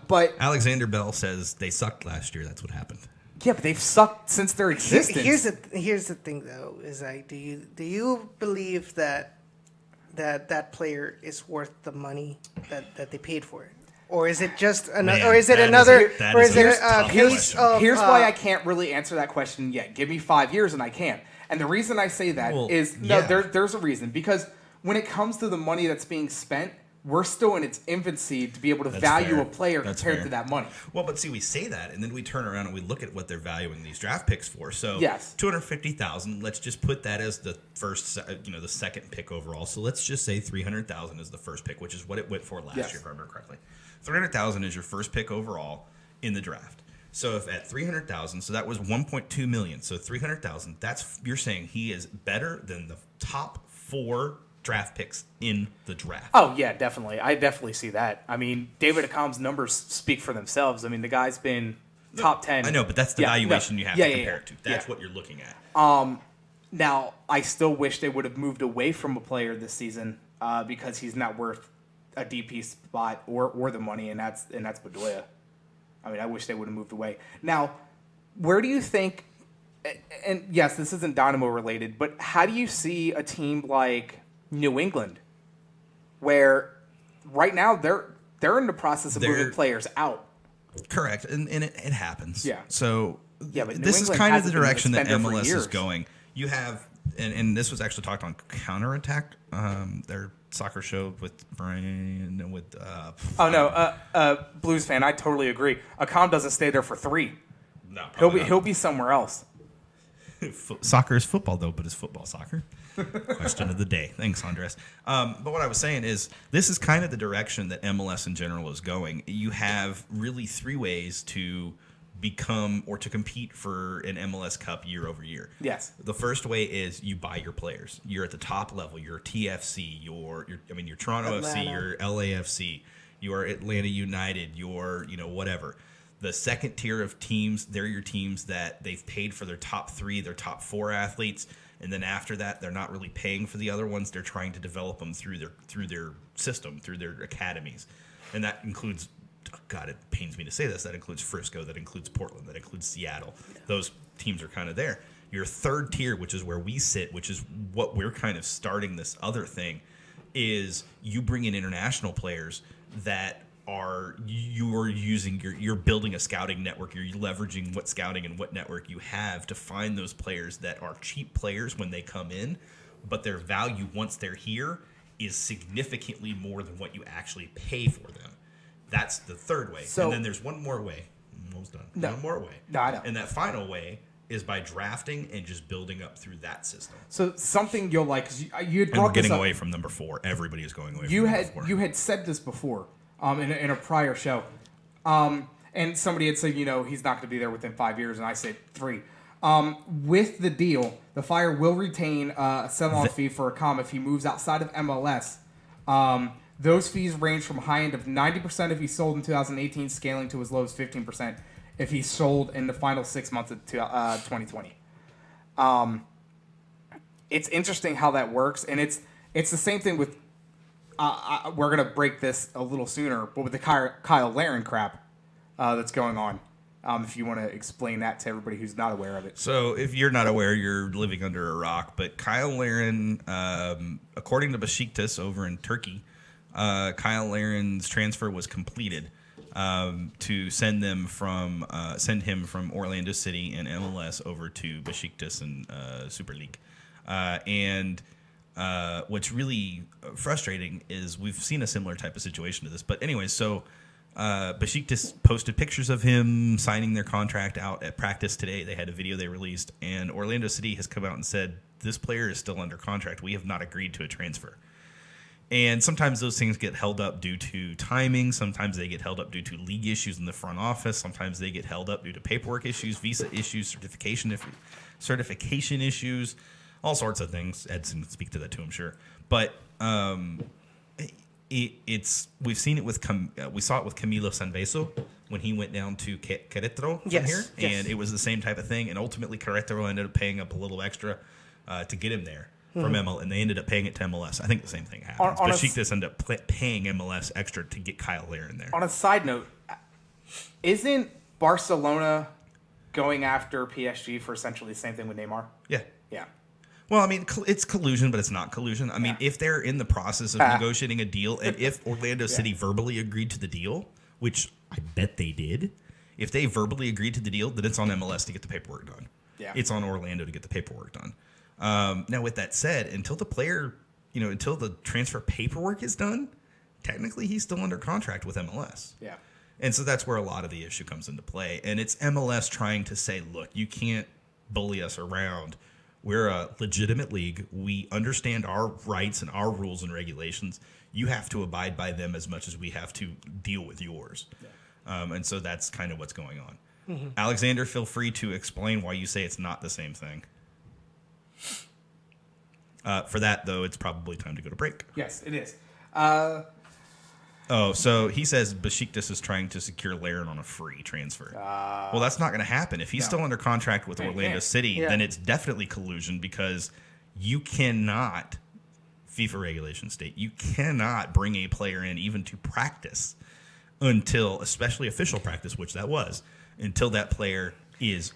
But Alexander Bell says they sucked last year. That's what happened. Yeah, but they've sucked since their existence. Here's the thing, though, is like, do you believe that player is worth the money that they paid for it, or is it just another, or is it another, or is it a case of? Here's why I can't really answer that question yet. Give me 5 years and I can. And the reason I say that is there's a reason because when it comes to the money that's being spent, we're still in its infancy to be able to value a player compared to that money. Well, but see, we say that, and then we turn around and we look at what they're valuing these draft picks for. So, $250,000. Let's just put that as the first, the second pick overall. So let's just say $300,000 is the first pick, which is what it went for last year, if I remember correctly. $300,000 is your first pick overall in the draft. So if at $300,000, so that was $1.2 million. So $300,000. That's you're saying he is better than the top 4 draft picks in the draft. Oh, yeah, definitely. I definitely see that. I mean, David Accam's numbers speak for themselves. I mean, the guy's been top 10. I know, but that's the valuation you have to compare it to. That's what you're looking at. Now, I still wish they would have moved away from a player this season because he's not worth a DP spot or the money, and that's Bedoya. I mean, I wish they would have moved away. Now, where do you think, and yes, this isn't Dynamo related, but how do you see a team like New England, where right now they're in the process of moving players out? Correct, and it happens. Yeah. So but this is kind of the direction that MLS is going. You have, and this was actually talked on Counterattack, their soccer show with Brian and with. Blues fan, I totally agree. Accam doesn't stay there for 3. No, he'll be somewhere else. Soccer is football, though, but is football soccer? Question of the day. Thanks, Andres. But what I was saying is this is kind of the direction that MLS in general is going. You have really 3 ways to become or to compete for an MLS Cup year over year. Yes. The first way is you buy your players. You're at the top level. You're TFC. You're Toronto Atlanta. FC. You're LAFC. You're Atlanta United. You're whatever. The second tier of teams, they're your teams that they've paid for their top 3, their top 4 athletes. And then after that, they're not really paying for the other ones. They're trying to develop them through their system, through their academies. And that includes, God, it pains me to say this, that includes Frisco, that includes Portland, that includes Seattle. Yeah. Those teams are kind of there. Your third tier, which is where we sit, which is what we're kind of starting this other thing, is you bring in international players that you're building a scouting network. You're leveraging what scouting and what network you have to find those players that are cheap players when they come in, but their value once they're here is significantly more than what you actually pay for them. That's the third way. So, and then there's one more way. I'm almost done. No. One more way. No, I know. And that final way is by drafting and just building up through that system. So something you'll like, because you had And we're brought this getting up. away from number 4. Everybody is going away You from had number 4. you had said this before in a prior show, and somebody had said, he's not going to be there within 5 years, and I said 3. With the deal, the Fire will retain a sell-on fee for a com if he moves outside of MLS. Those fees range from high end of 90% if he sold in 2018, scaling to as low as 15% if he sold in the final 6 months of 2020. It's interesting how that works, and it's the same thing with. We're gonna break this a little sooner, but with the Kyle Laren crap that's going on. If you want to explain that to everybody who's not aware of it. So if you're not aware, you're living under a rock. But Kyle Laren, according to Besiktas over in Turkey, Kyle Laren's transfer was completed to send him from Orlando City and MLS over to Besiktas and Super League. And what's really frustrating is we've seen a similar type of situation to this. But anyway, so Besiktas posted pictures of him signing their contract out at practice today. They had a video they released, and Orlando City has come out and said, this player is still under contract. We have not agreed to a transfer. And sometimes those things get held up due to timing. Sometimes they get held up due to league issues in the front office. Sometimes they get held up due to paperwork issues, visa issues, certification issues, all sorts of things. Edson can speak to that too, I'm sure. But we've seen it with we saw it with Camilo Sanveso when he went down to Querétaro from here, and it was the same type of thing. And ultimately, Querétaro ended up paying up a little extra to get him there from MLS, and they ended up paying it to MLS. I think the same thing happens. Besiktas ended up paying MLS extra to get Kyle Laren there. On a side note, isn't Barcelona going after PSG for essentially the same thing with Neymar? Yeah. Yeah. Well, I mean, it's collusion, but it's not collusion. I mean, if they're in the process of negotiating a deal, and if Orlando City verbally agreed to the deal, which I bet they did, if they verbally agreed to the deal, then it's on MLS to get the paperwork done. Yeah. It's on Orlando to get the paperwork done. Now, with that said, until the transfer paperwork is done, technically he's still under contract with MLS. Yeah. And so that's where a lot of the issue comes into play. And it's MLS trying to say, look, you can't bully us around. We're a legitimate league. We understand our rights and our rules and regulations. You have to abide by them as much as we have to deal with yours. Yeah. And so that's kind of what's going on. Mm-hmm. Alexander, feel free to explain why you say it's not the same thing. For that, though, it's probably time to go to break. Yes, it is. So he says Besiktas is trying to secure Laren on a free transfer. Well, that's not going to happen. If he's still under contract with Orlando City, then it's definitely collusion, because you cannot, FIFA regulations state, you cannot bring a player in even to practice until, especially official practice, which that was, until that player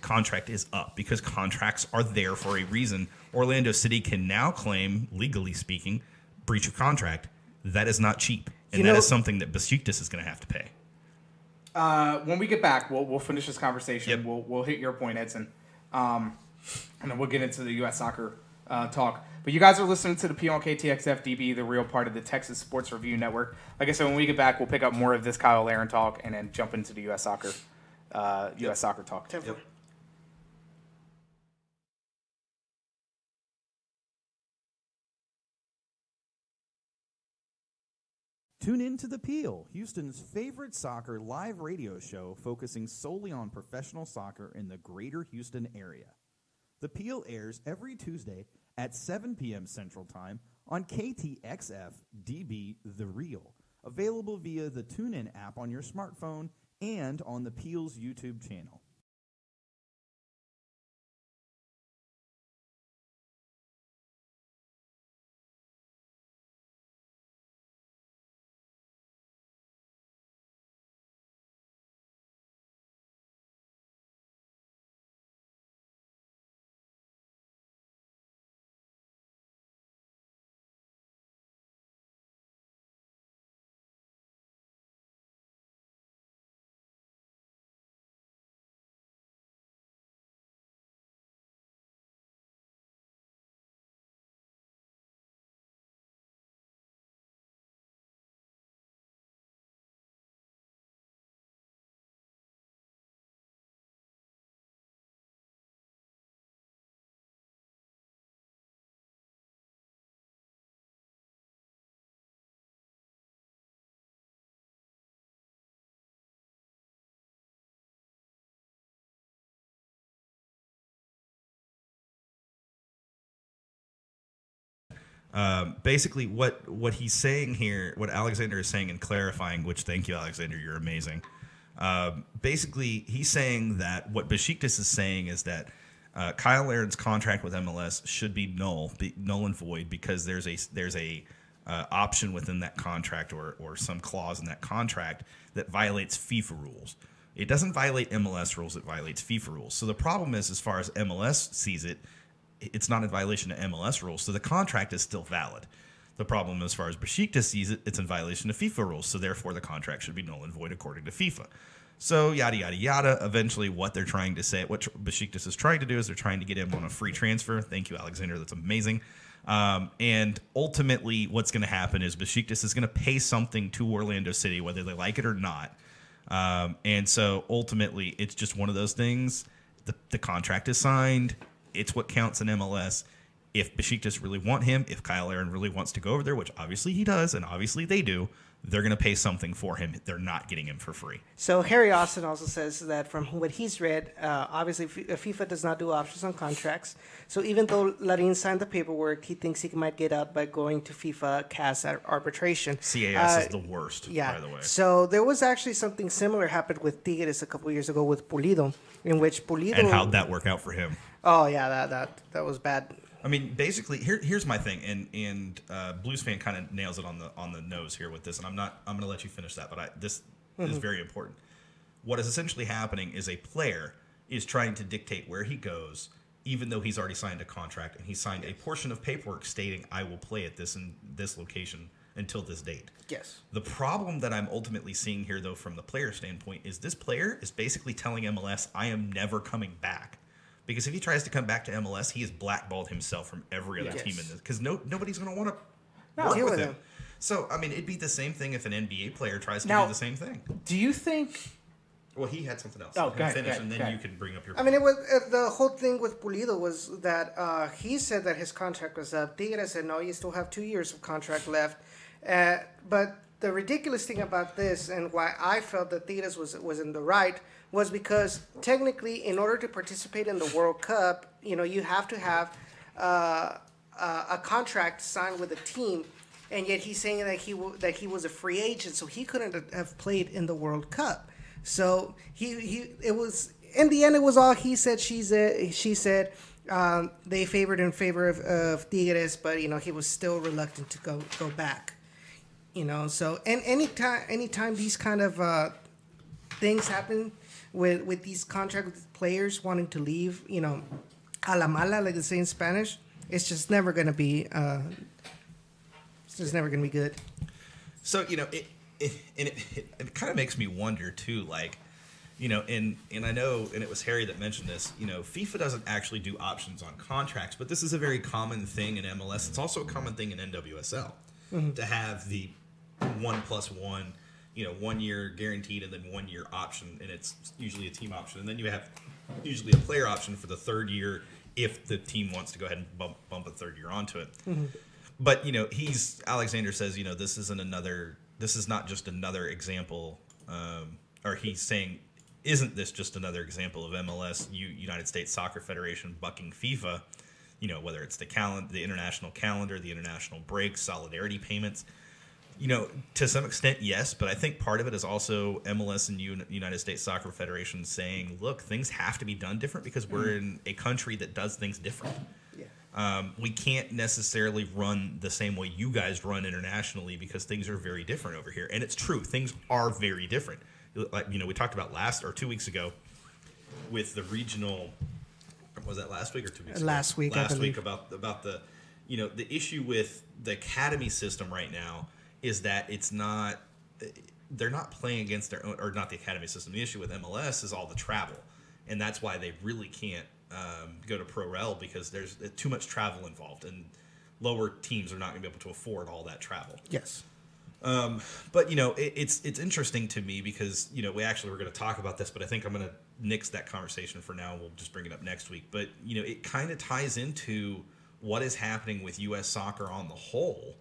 contract is up, because contracts are there for a reason. Orlando City can now claim, legally speaking, breach of contract. That is not cheap. And that is something that Besiktas is going to have to pay. When we get back, we'll finish this conversation. Yep. We'll hit your point, Edson, and then we'll get into the U.S. soccer talk. But you guys are listening to the P on KTXF-db, the real part of the Texas Sports Review Network. Like I said, when we get back, we'll pick up more of this Kyle Laren talk and then jump into the U.S. soccer soccer talk. Yep. Tune in to The Peel, Houston's favorite soccer live radio show focusing solely on professional soccer in the greater Houston area. The Peel airs every Tuesday at 7 p.m. Central Time on KTXF-db The Real, available via the TuneIn app on your smartphone and on the Peel's YouTube channel. Basically, what he's saying here, what Alexander is saying and clarifying, which thank you, Alexander, you're amazing. Basically, he's saying that what Besiktas is saying is that Kyle Larin's contract with MLS should be null and void because there's a option within that contract or some clause in that contract that violates FIFA rules. It doesn't violate MLS rules; it violates FIFA rules. So the problem is, as far as MLS sees it, it's not in violation of MLS rules, so the contract is still valid. The problem, as far as Besiktas sees it, it's in violation of FIFA rules, so therefore the contract should be null and void according to FIFA. So yada, yada, yada. Eventually what they're trying to say, what Besiktas is trying to do is they're trying to get him on a free transfer. Thank you, Alexander. That's amazing. And ultimately what's going to happen is Besiktas is going to pay something to Orlando City, whether they like it or not. And so ultimately it's just one of those things. The contract is signed. It's what counts in MLS. If Besiktas really want him, if Kyle Larin really wants to go over there, which obviously he does, and obviously they do, they're going to pay something for him. They're not getting him for free. So Harry Austin also says that from what he's read, obviously FIFA does not do options on contracts. So even though Larin signed the paperwork, he thinks he might get out by going to FIFA CAS arbitration. CAS is the worst, by the way. So there was actually something similar happened with Tigres a couple years ago with Pulido, in which Pulido... And how'd that work out for him? Oh, yeah, that was bad. I mean, basically, here's my thing, and Blues fan kind of nails it on the nose here with this, and I'm going to let you finish that, but this is very important. What is essentially happening is a player is trying to dictate where he goes, even though he's already signed a contract, and he signed a portion of paperwork stating, I will play at this and this location until this date. Yes. The problem that I'm ultimately seeing here, though, from the player standpoint, is this player is basically telling MLS, I am never coming back. Because if he tries to come back to MLS, he has blackballed himself from every other team in this. Because nobody's going to want to work with him. So, I mean, it'd be the same thing if an NBA player tries to do the same thing. Do you think... Well, he had something else. Oh, go ahead, finish, and then go you ahead. can bring up your... I mean, it was the whole thing with Pulido was that he said that his contract was up. Tigres said, no, you still have 2 years of contract left. But the ridiculous thing about this and why I felt that Tigres was in the right was because technically, in order to participate in the World Cup, you have to have a contract signed with a team, and yet he's saying that he was a free agent, so he couldn't have played in the World Cup. So it was in the end it was all he said, she said. They favored in favor of Tigres, but he was still reluctant to go back. So and anytime these kind of things happen with these contract players wanting to leave, a la mala, like they say in Spanish, it's just never going to be good. So it kind of makes me wonder too, like, and I know, and it was Harry that mentioned this, FIFA doesn't actually do options on contracts, but this is a very common thing in MLS. It's also a common thing in NWSL to have the 1+1, 1 year guaranteed and then 1 year option, and it's usually a team option. And then you have usually a player option for the third year if the team wants to go ahead and bump a third year onto it. But, Alexander says, this is not just another example, or he's saying, isn't this just another example of MLS, United States Soccer Federation, bucking FIFA, whether it's the international calendar, the international breaks, solidarity payments. To some extent, yes, but I think part of it is also MLS and United States Soccer Federation saying, look, things have to be done different because we're in a country that does things different. Yeah. We can't necessarily run the same way you guys run internationally because things are very different over here. And it's true. Things are very different. Like, we talked about 2 weeks ago with the regional, was that last week or 2 weeks ago? Last week, I believe. About the, the issue with the academy system right now is that they're not playing against their own, or not the academy system. The issue with MLS is all the travel, and that's why they really can't go to Pro Rel because there's too much travel involved, and lower teams are not going to be able to afford all that travel. Yes. But it's interesting to me because we actually were going to talk about this, but I think I'm going to nix that conversation for now. We'll just bring it up next week. But it kind of ties into what is happening with U.S. soccer on the whole.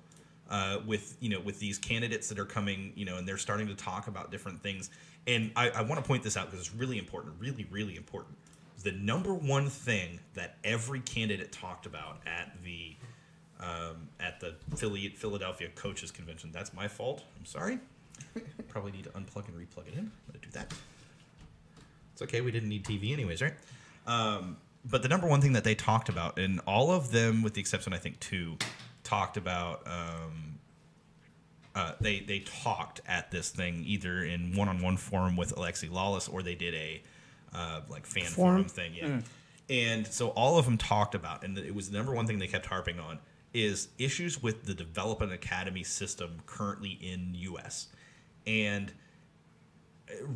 With these candidates that are coming, and they're starting to talk about different things. And I want to point this out because it's really important, really, really important. The number one thing that every candidate talked about at the the Philadelphia Coaches Convention. That's my fault. I'm sorry. Probably need to unplug and replug it in. I'm going to do that. It's okay. We didn't need TV anyways, right? But the number one thing that they talked about, and all of them, with the exception, I think, two, talked about they talked at this thing either in one-on-one forum with Alexi Lawless, or they did a fan forum thing. Yeah. And so all of them talked about, and it was the number one thing they kept harping on, is issues with the development academy system currently in U.S. And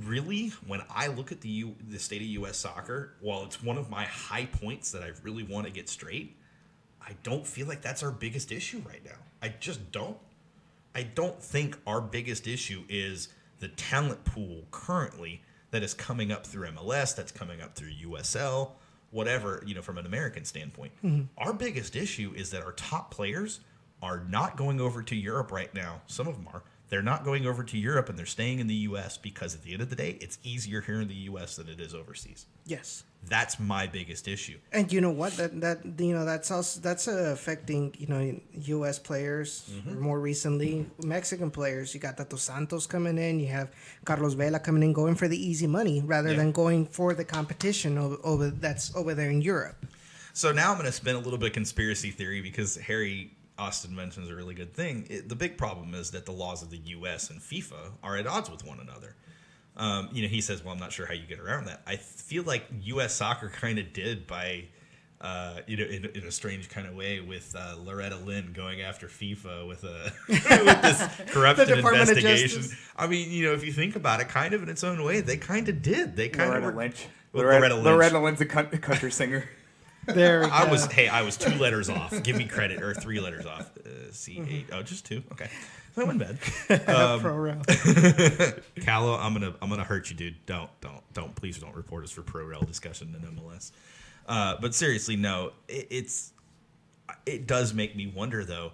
really, when I look at the state of U.S. soccer, while it's one of my high points that I really want to get straight, I don't feel like that's our biggest issue right now. I just don't. I don't think our biggest issue is the talent pool currently that is coming up through MLS, that's coming up through USL, whatever, from an American standpoint. Mm-hmm. Our biggest issue is that our top players are not going over to Europe right now. Some of them are. They're not going over to Europe, and they're staying in the U.S. because at the end of the day, it's easier here in the U.S. than it is overseas. Yes. That's my biggest issue. And you know what? That's affecting U.S. players. Mm-hmm. More recently, Mexican players. You got Tato Santos coming in. You have Carlos Vela coming in, going for the easy money rather than going for the competition over there in Europe. So now I'm going to spin a little bit of conspiracy theory because Harry Austin mentions a really good thing. The big problem is that the laws of the U.S. and FIFA are at odds with one another. He says, well, I'm not sure how you get around that. I feel like U.S. soccer kind of did by, in a strange kind of way with Loretta Lynn going after FIFA with this corruption investigation. I mean, if you think about it, kind of in its own way, they kind of did. They kind of Loretta Lynn's a country singer. There we go. I was 2 letters off. Give me credit, or 3 letters off. C8. Oh, just 2. Okay, so I went bad. Pro Rel. Callow, I'm gonna hurt you, dude. Don't please don't report us for Pro Rel discussion in MLS. But seriously, no. It does make me wonder though.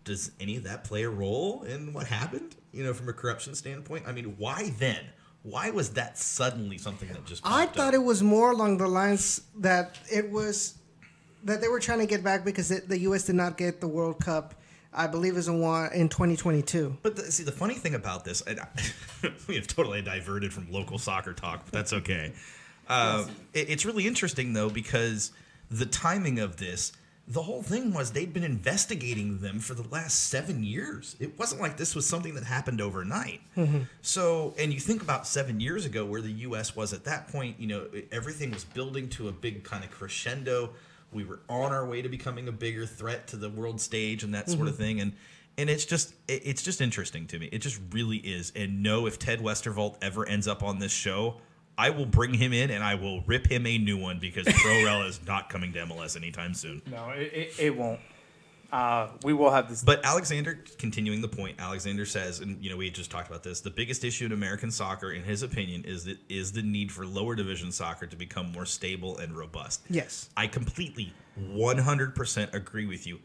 Does any of that play a role in what happened? From a corruption standpoint. I mean, why then? Why was that suddenly something that just popped I thought it was more along the lines that they were trying to get back because the U.S. did not get the World Cup, I believe is in 2022. But the funny thing about this, we have totally diverted from local soccer talk, but that's okay. It's really interesting, though, because the timing of this, the whole thing was they'd been investigating them for the last 7 years. It wasn't like this was something that happened overnight. Mm-hmm. So, and you think about 7 years ago where the U.S. was at that point, everything was building to a big kind of crescendo. We were on our way to becoming a bigger threat to the world stage and that sort of thing. And it's just interesting to me. It just really is. And no, if Ted Westervelt ever ends up on this show, I will bring him in and I will rip him a new one because ProRel is not coming to MLS anytime soon. No, it won't. We will have this. But Alexander, continuing the point, Alexander says, and we just talked about this, the biggest issue in American soccer, in his opinion, is the need for lower division soccer to become more stable and robust. Yes. I completely 100% agree with you.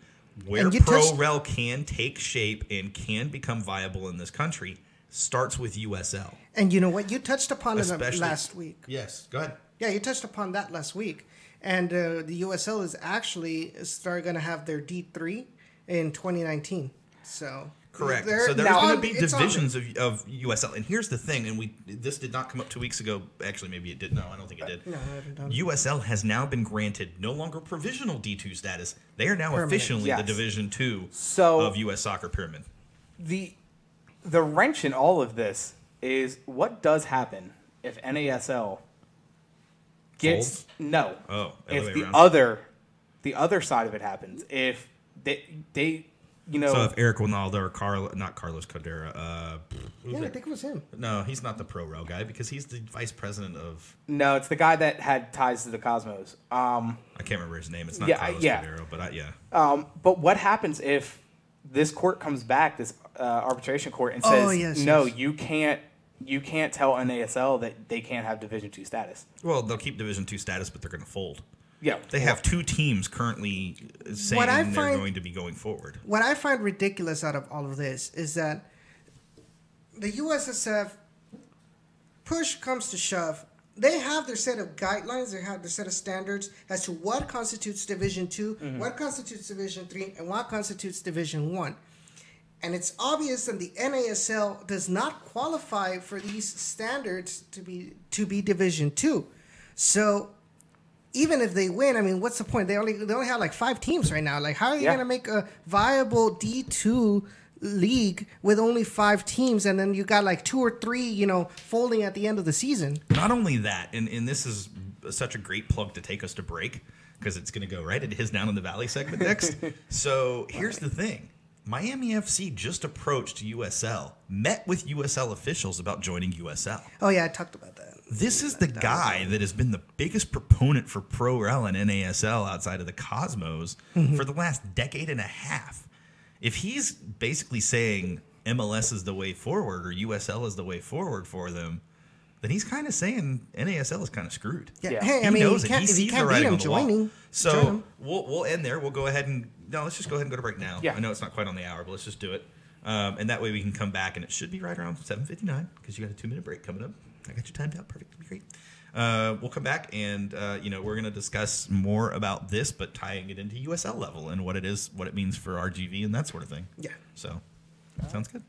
Where ProRel can take shape and can become viable in this country starts with USL. And you know what? You touched upon it last week. Yes, go ahead. Yeah, you touched upon that last week. And the USL is actually going to have their D3 in 2019 So correct. So there's going to be divisions of USL. And here's the thing, and this did not come up 2 weeks ago. Actually, maybe it did. No, I don't think it did. No, USL has now been granted no longer provisional D2 status. They are now permanent, officially the Division 2 of U.S. soccer pyramid. The wrench in all of this is what does happen if NASL gets no. Oh, if the other side of it happens, if they So if Eric Ronaldo or not Carlos Codera, I think it was him. No, he's not the pro row guy because he's the vice president of. No, it's the guy that had ties to the Cosmos. I can't remember his name. It's not Carlos Codera, but But what happens if this court comes back, this arbitration court, and says, you can't tell NASL that they can't have Division 2 status? Well, they'll keep Division 2 status, but they're going to fold. Yeah, they have two teams currently saying they're going to be going forward. What I find ridiculous out of all of this is that the USSF, push comes to shove, they have their set of guidelines, they have their set of standards as to what constitutes Division 2, what constitutes Division 3, and what constitutes Division 1. And it's obvious that the NASL does not qualify for these standards to be Division 2. So even if they win, I mean, what's the point? They only have like 5 teams right now. Like, how are you going to make a viable D2 league with only 5 teams, and then you got like 2 or 3, folding at the end of the season? Not only that, and this is such a great plug to take us to break, because it's going to go right into his Down in the Valley segment next. So here's the thing. Miami FC just approached USL, met with USL officials about joining USL. Oh, yeah, I talked about that. This is the guy that has been the biggest proponent for Pro-Rel and NASL outside of the Cosmos for the last decade and a half. If he's basically saying MLS is the way forward or USL is the way forward for them, then he's kind of saying NASL is kind of screwed. Yeah. Hey, I mean, knows if it. He sees the writing on the wall. So join we'll end there. We'll go ahead and let's just go ahead and go to break now. Yeah. I know it's not quite on the hour, but let's just do it. And that way we can come back, and it should be right around 7:59 because you got a 2-minute break coming up. I got you timed out. Perfect. It'll be great. We'll come back, and we're going to discuss more about this, but tying it into USL level and what it is, what it means for RGV and that sort of thing. Yeah. So sounds good.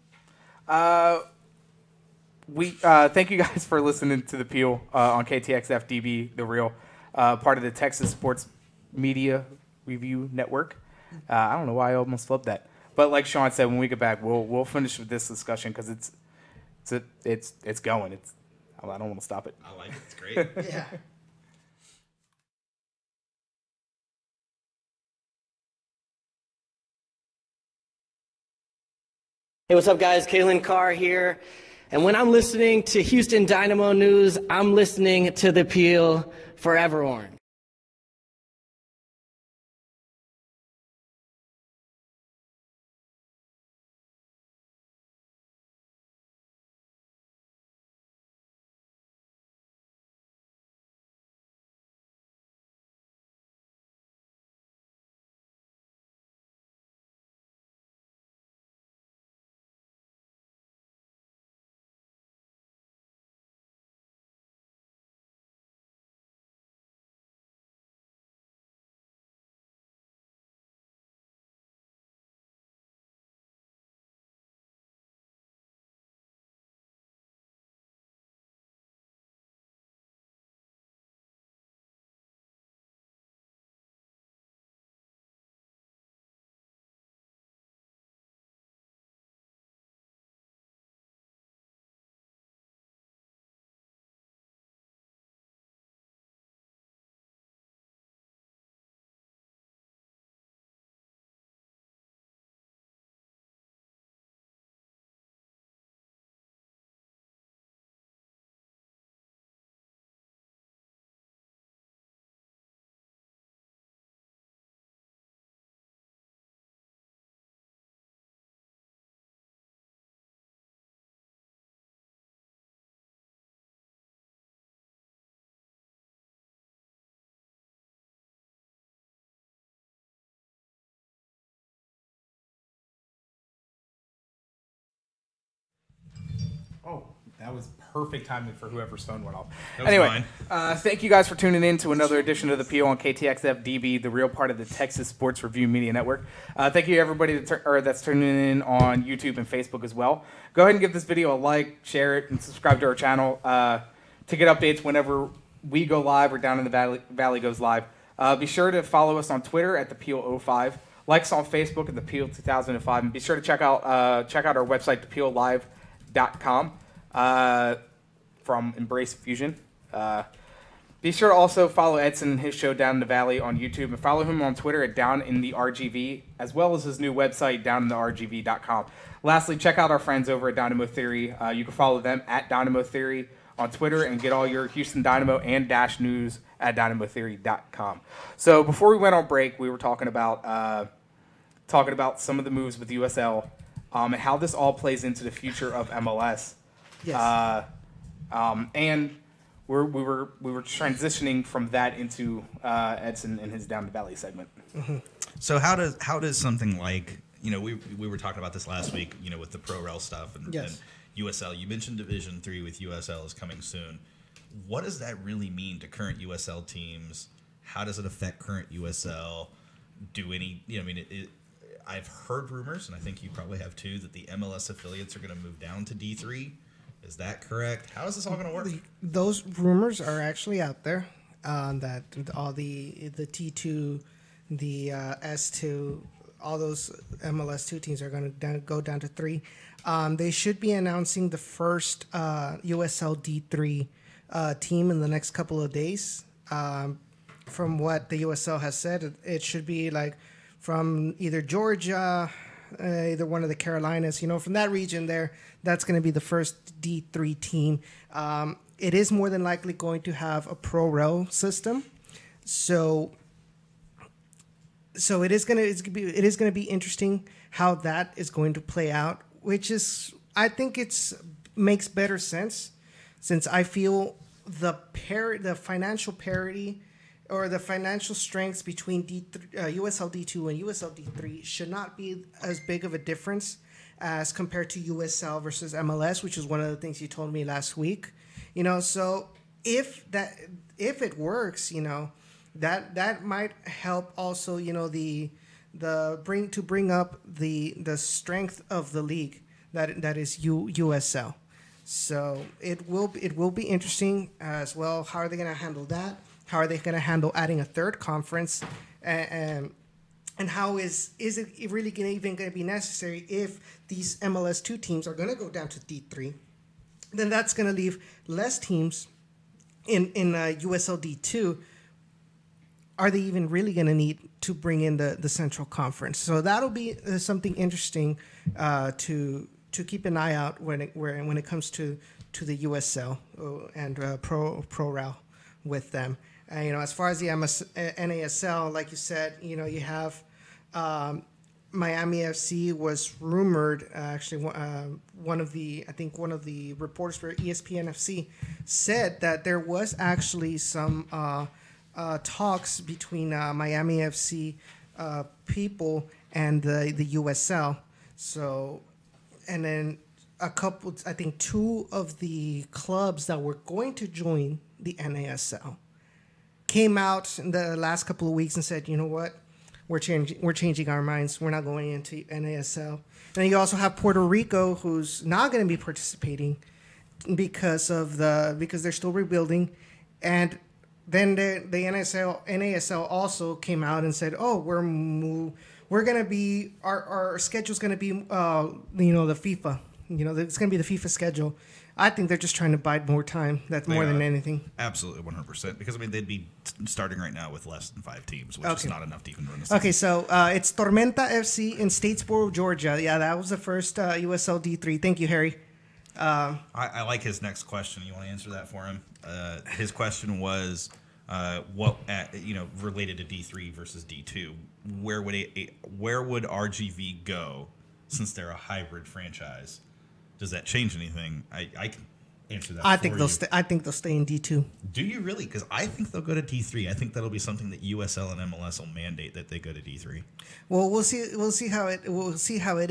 We thank you guys for listening to the Peel on KTXF-db, the Real, part of the Texas Sports Media Review Network. I don't know why I almost flipped that, but like Sean said, when we get back, we'll finish with this discussion because it's going. I don't want to stop it. I like it. It's great. Yeah. Hey, what's up, guys? Kalen Carr here. And when I'm listening to Houston Dynamo news, I'm listening to the Peel Forever Orange. Oh, that was perfect timing for whoever's phone went off. That was Anyway, thank you guys for tuning in to another edition of the Peel on KTXF-db, the Real, part of the Texas Sports Review Media Network. Thank you, everybody that's tuning in on YouTube and Facebook as well. Go ahead and give this video a like, share it, and subscribe to our channel to get updates whenever we go live or Down in the Valley goes live. Be sure to follow us on Twitter at the Peel05. Like us on Facebook at the Peel 2005, and be sure to check out our website, thepeellive.com, from Embrace Fusion. Be sure to also follow Edson and his show Down in the Valley on YouTube, and follow him on Twitter at Down in the RGV, as well as his new website, downintheRGV.com. Lastly, check out our friends over at Dynamo Theory. You can follow them at Dynamo Theory on Twitter and get all your Houston Dynamo and Dash news at dynamotheory.com. So before we went on break, we were talking about some of the moves with USL and how this all plays into the future of MLS. Yes. And we were transitioning from that into Edson and his Down the Valley segment. Mm-hmm. So how does something like, we were talking about this last week, with the Pro-Rel stuff and Yes. USL. You mentioned Division 3 with USL is coming soon. what does that really mean to current USL teams? How does it affect current USL? I've heard rumors, and I think you probably have too, that the MLS affiliates are going to move down to D3. Is that correct? How is this all going to work? Those rumors are actually out there. That all the T2, the S2, all those MLS 2 teams are going to go down to 3. They should be announcing the first USL D3 team in the next couple of days. From what the USL has said, it should be like from either Georgia, either one of the Carolinas, from that region there. That's going to be the first D3 team. It is more than likely going to have a pro-rel system. So it is going to be interesting how that is going to play out, which is, I think makes better sense, since I feel the financial parity or the financial strengths between USL D2 and USL D3 should not be as big of a difference as compared to USL versus MLS, which is one of the things you told me last week. So if it works, that might help also, bring up the strength of the league that is USL. So it will be interesting as well. How are they going to handle that? How are they going to handle adding a third conference? And how is it really even going to be necessary if these MLS 2 teams are going to go down to D3? Then that's going to leave less teams in USL D2. Are they even really going to need to bring in the Central Conference? So that'll be something interesting to keep an eye out when it comes to the USL and pro-rel with them. As far as the NASL, like you said, you have Miami FC was rumored. Actually, one of the reporters for ESPN FC said that there was actually some talks between Miami FC people and the USL. So, and then I think 2 of the clubs that were going to join the NASL came out in the last couple of weeks and said, you know what, we're changing our minds. We're not going into NASL. And then you also have Puerto Rico, who's not going to be participating because they're still rebuilding. And then the NASL also came out and said, oh, we're going to be, our schedule's going to be, the FIFA. It's going to be the FIFA schedule. I think they're just trying to buy more time. That's more than anything. Absolutely, 100%. Because, they'd be starting right now with less than 5 teams, which is not enough to even run a season. Okay, so it's Tormenta FC in Statesboro, Georgia. Yeah, that was the first USL D3. Thank you, Harry. I like his next question. You want to answer that for him? His question was, related to D3 versus D2, where would RGV go since they're a hybrid franchise? Does that change anything? I can answer that. I think they'll stay in D2. Do you really? Because I think they'll go to D3. I think that'll be something that USL and MLS will mandate that they go to D3. Well, we'll see how it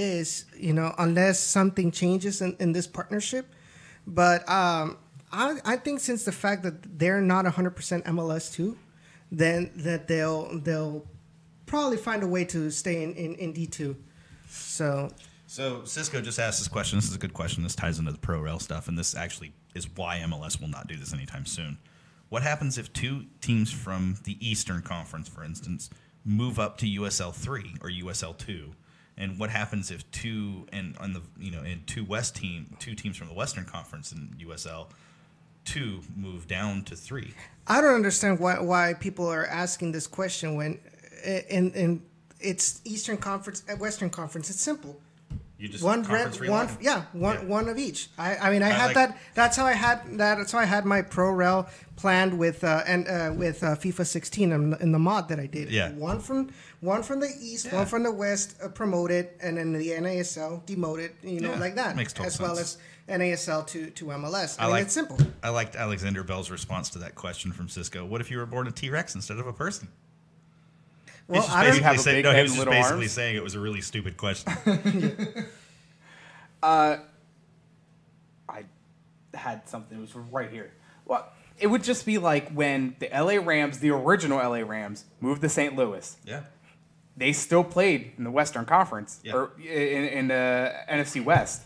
is. Unless something changes in this partnership. But I think since the fact that they're not 100% MLS too, then that they'll probably find a way to stay in D2. So Cisco just asked this question. This is a good question. This ties into the pro-rel stuff, and this actually is why MLS will not do this anytime soon. What happens if 2 teams from the Eastern Conference, for instance, move up to USL 3 or USL 2? And what happens if 2 teams from the Western Conference in USL 2 move down to 3? I don't understand why people are asking this question when in it's Eastern Conference and Western Conference. It's simple. You just one of each. That's how I had my pro-rel planned with FIFA 16 in the mod that I did. Yeah. One from the East, one from the West, promoted, and then the NASL demoted. Like that. Makes total sense. Well as NASL to MLS. It's simple. I liked Alexander Bell's response to that question from Cisco. What if you were born a T-Rex instead of a person? Well, he was just basically saying it was a really stupid question. I had something. It was right here. Well, It would just be like when the LA Rams, the original LA Rams, moved to St. Louis. Yeah. They still played in the Western Conference or in the NFC West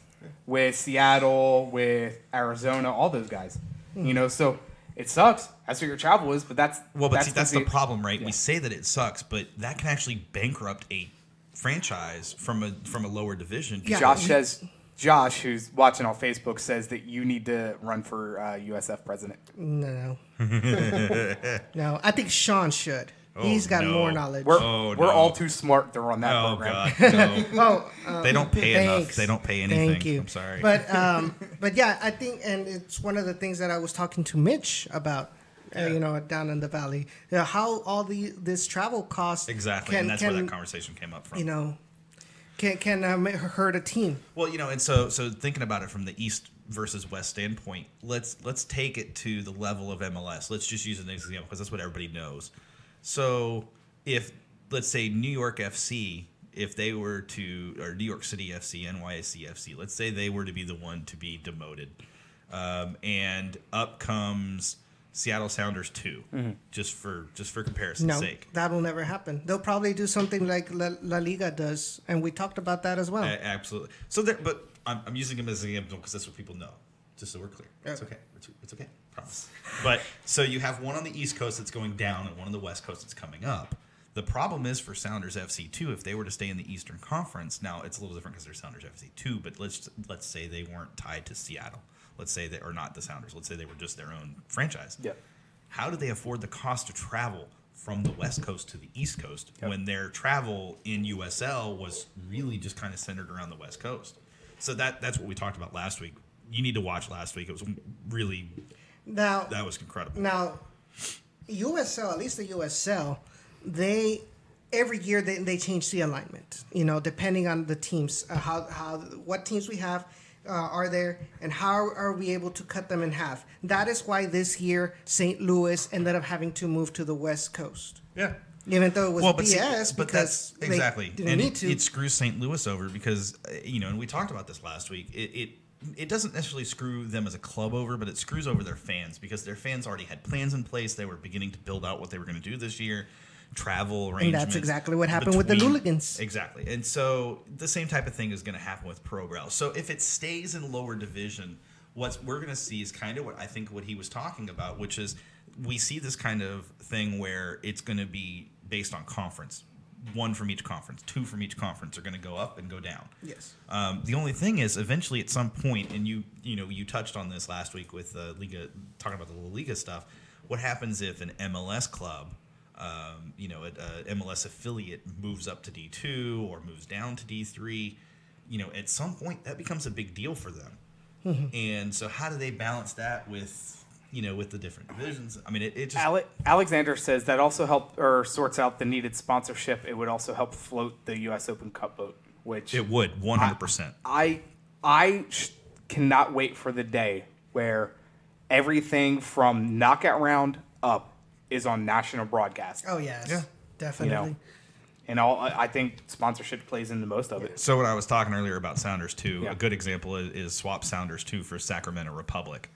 with Seattle, with Arizona, all those guys. You know, so it sucks. That's what your travel is, but that's that's the problem, right? Yeah. We say that it sucks, but that can actually bankrupt a franchise from a lower division. Yeah. Josh, who's watching on Facebook, says that you need to run for USF president. No. No, I think Sean should. He's got more knowledge. We're all too smart to run that program. God, no. They don't pay enough. They don't pay anything. Thank you. I'm sorry. But yeah, I think, and it's one of the things that I was talking to Mitch about, down in the valley, how all this travel costs exactly, and that's where that conversation came up from. You know, can hurt a team. Well, and so thinking about it from the East versus West standpoint, let's take it to the level of MLS. Let's just use an example because that's what everybody knows. So if, let's say, New York FC, if they were to, or New York City FC, NYSC FC, let's say they were to be the one to be demoted, and up comes Seattle Sounders 2, just for comparison's sake. That will never happen. They'll probably do something like La Liga does, and we talked about that as well. Absolutely. So, but I'm using them as an example because that's what people know. Just so we're clear, it's okay. It's okay. Promise. But so you have one on the East Coast that's going down, and one on the West Coast that's coming up. The problem is for Sounders FC 2, if they were to stay in the Eastern Conference, now it's a little different because they're Sounders FC 2, but let's say they weren't tied to Seattle. Let's say they, or not the Sounders. Let's say they were just their own franchise. Yeah. How do they afford the cost to travel from the West Coast to the East Coast when their travel in USL was really just kind of centered around the West Coast? So that's what we talked about last week. You need to watch last week. It was really that was incredible. Now, USL, at least the USL, every year they change the alignment. Depending on the teams, what teams we have are there, and how are we able to cut them in half. That is why this year St. Louis ended up having to move to the West Coast. Yeah. Even though it was BS, but because that's exactly, they didn't need to. It screws St. Louis over because and we talked about this last week. It doesn't necessarily screw them as a club over, but it screws over their fans because their fans already had plans in place. They were beginning to build out what they were going to do this year, travel arrangements. And that's exactly what happened with the Hooligans. Exactly. And so the same type of thing is going to happen with ProRel. So if it stays in lower division, what we're going to see is kind of what he was talking about, which is we see this kind of thing where it's going to be based on conference. One from each conference, two from each conference are going to go up and go down. Yes. The only thing is, eventually, at some point, and you touched on this last week with Liga, talking about the La Liga stuff. What happens if an MLS club, an MLS affiliate moves up to D2 or moves down to D3? At some point, that becomes a big deal for them. Mm-hmm. And so, how do they balance that with the different divisions? I mean, it just... Alexander says that also sorts out the needed sponsorship. It would also help float the U.S. Open Cup boat, which... It would, 100%. I cannot wait for the day where everything from knockout round up is on national broadcast. Oh, yes. Yeah, definitely. And I think sponsorship plays into most of it. So what I was talking earlier about Sounders 2, a good example is swap Sounders 2 for Sacramento Republic.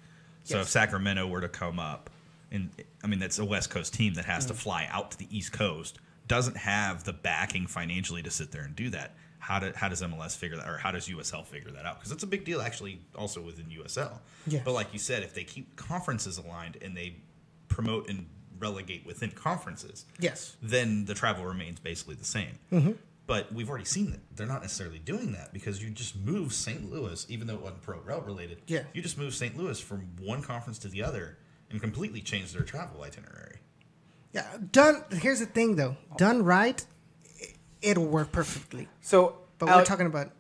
So if Sacramento were to come up, and that's a West Coast team that has to fly out to the East Coast, doesn't have the backing financially to sit there and do that. How does MLS figure that, or how does USL figure that out? Because it's a big deal actually also within USL. Yes. But like you said, if they keep conferences aligned and they promote and relegate within conferences, then the travel remains basically the same. Mm-hmm. But we've already seen that they're not necessarily doing that because you just move St. Louis, even though it wasn't ProRel related. Yeah. You just move St. Louis from one conference to the other and completely change their travel itinerary. Yeah. Here's the thing, though. Done right, it'll work perfectly. But we're talking about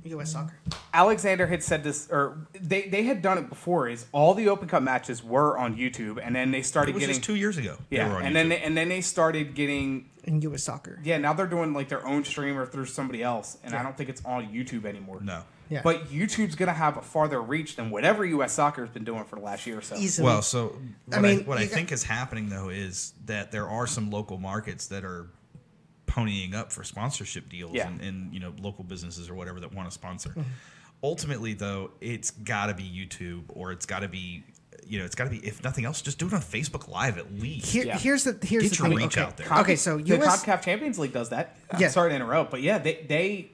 U.S. soccer. Alexander had said this, or they had done it before. Is all the Open Cup matches were on YouTube, and then they started getting. It was just 2 years ago. Yeah, and then they started getting in U.S. soccer. Yeah, now they're doing like their own stream or through somebody else, and I don't think it's on YouTube anymore. No. Yeah. But YouTube's gonna have a farther reach than whatever U.S. soccer has been doing for the last year or so. Easily. Well, so what I think is happening though is that there are some local markets that are ponying up for sponsorship deals and local businesses or whatever that want to sponsor. Mm-hmm. Ultimately, though, it's got to be YouTube or it's got to be it's got to be, if nothing else, just do it on Facebook Live at least. Here's the Get your thing. reach out there. Okay, so the US CONCACAF Champions League does that. Yeah. Sorry to interrupt, but yeah, they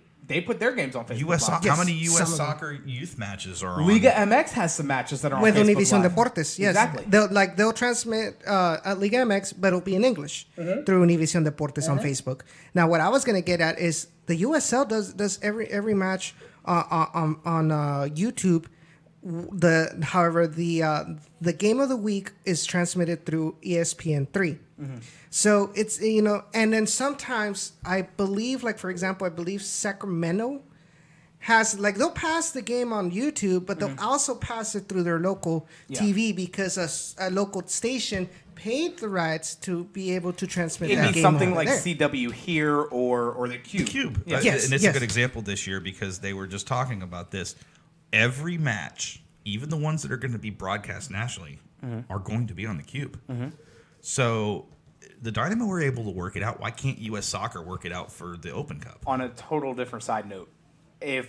put their games on Facebook U.S. Live. How many Yes, U.S. some of them. soccer youth matches are on? Liga MX has some matches that are on with Facebook Univision Live. Deportes, yes, Exactly. They'll transmit at Liga MX, but it'll be in English through Univision Deportes on Facebook. Now, what I was gonna get at is the USL does every match on YouTube. However, the game of the week is transmitted through ESPN3. So it's, and then sometimes I believe, like for example, I believe Sacramento has, like, they'll pass the game on YouTube, but they'll also pass it through their local TV because a local station paid the rights to be able to transmit that It'd be game something over like there. CW here or the Cube. Cube. Yeah. Yes, And it's yes. a good example this year because they were just talking about this. Every match, even the ones that are going to be broadcast nationally, are going to be on the Cube. So the Dynamo were able to work it out. Why can't U.S. Soccer work it out for the Open Cup? On a total different side note, I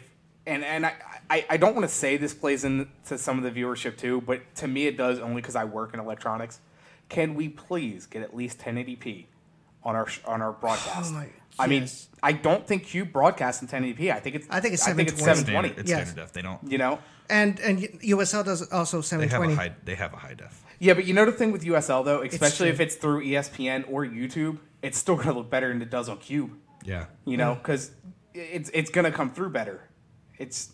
don't want to say this plays into some of the viewership too, but to me it does only because I work in electronics. Can we please get at least 1080p on our broadcast? I mean, yes. I don't think Cube broadcasts in 1080p. I think it's 720. It's Yes. standard def. They don't. And USL does also They have 720. they have a high def. Yeah, but the thing with USL though, especially true. if it's through ESPN or YouTube, it's still gonna look better than it does on Cube. Yeah. Because it's gonna come through better. It's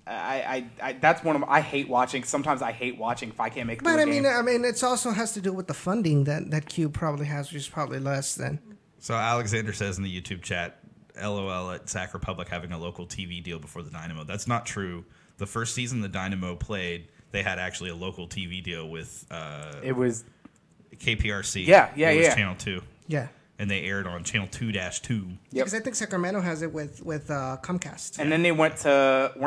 that's one of I hate watching. Sometimes I hate watching if I can't make. But through I a mean, game. it also has to do with the funding that Cube probably has, which is probably less than. So Alexander says in the YouTube chat, LOL at Sac Republic having a local TV deal before the Dynamo. That's not true. The first season the Dynamo played, they had actually a local TV deal with It was KPRC. Yeah, It was yeah. Channel 2. Yeah. And they aired on Channel 2-2. Because I think Sacramento has it with Comcast. and then they weren't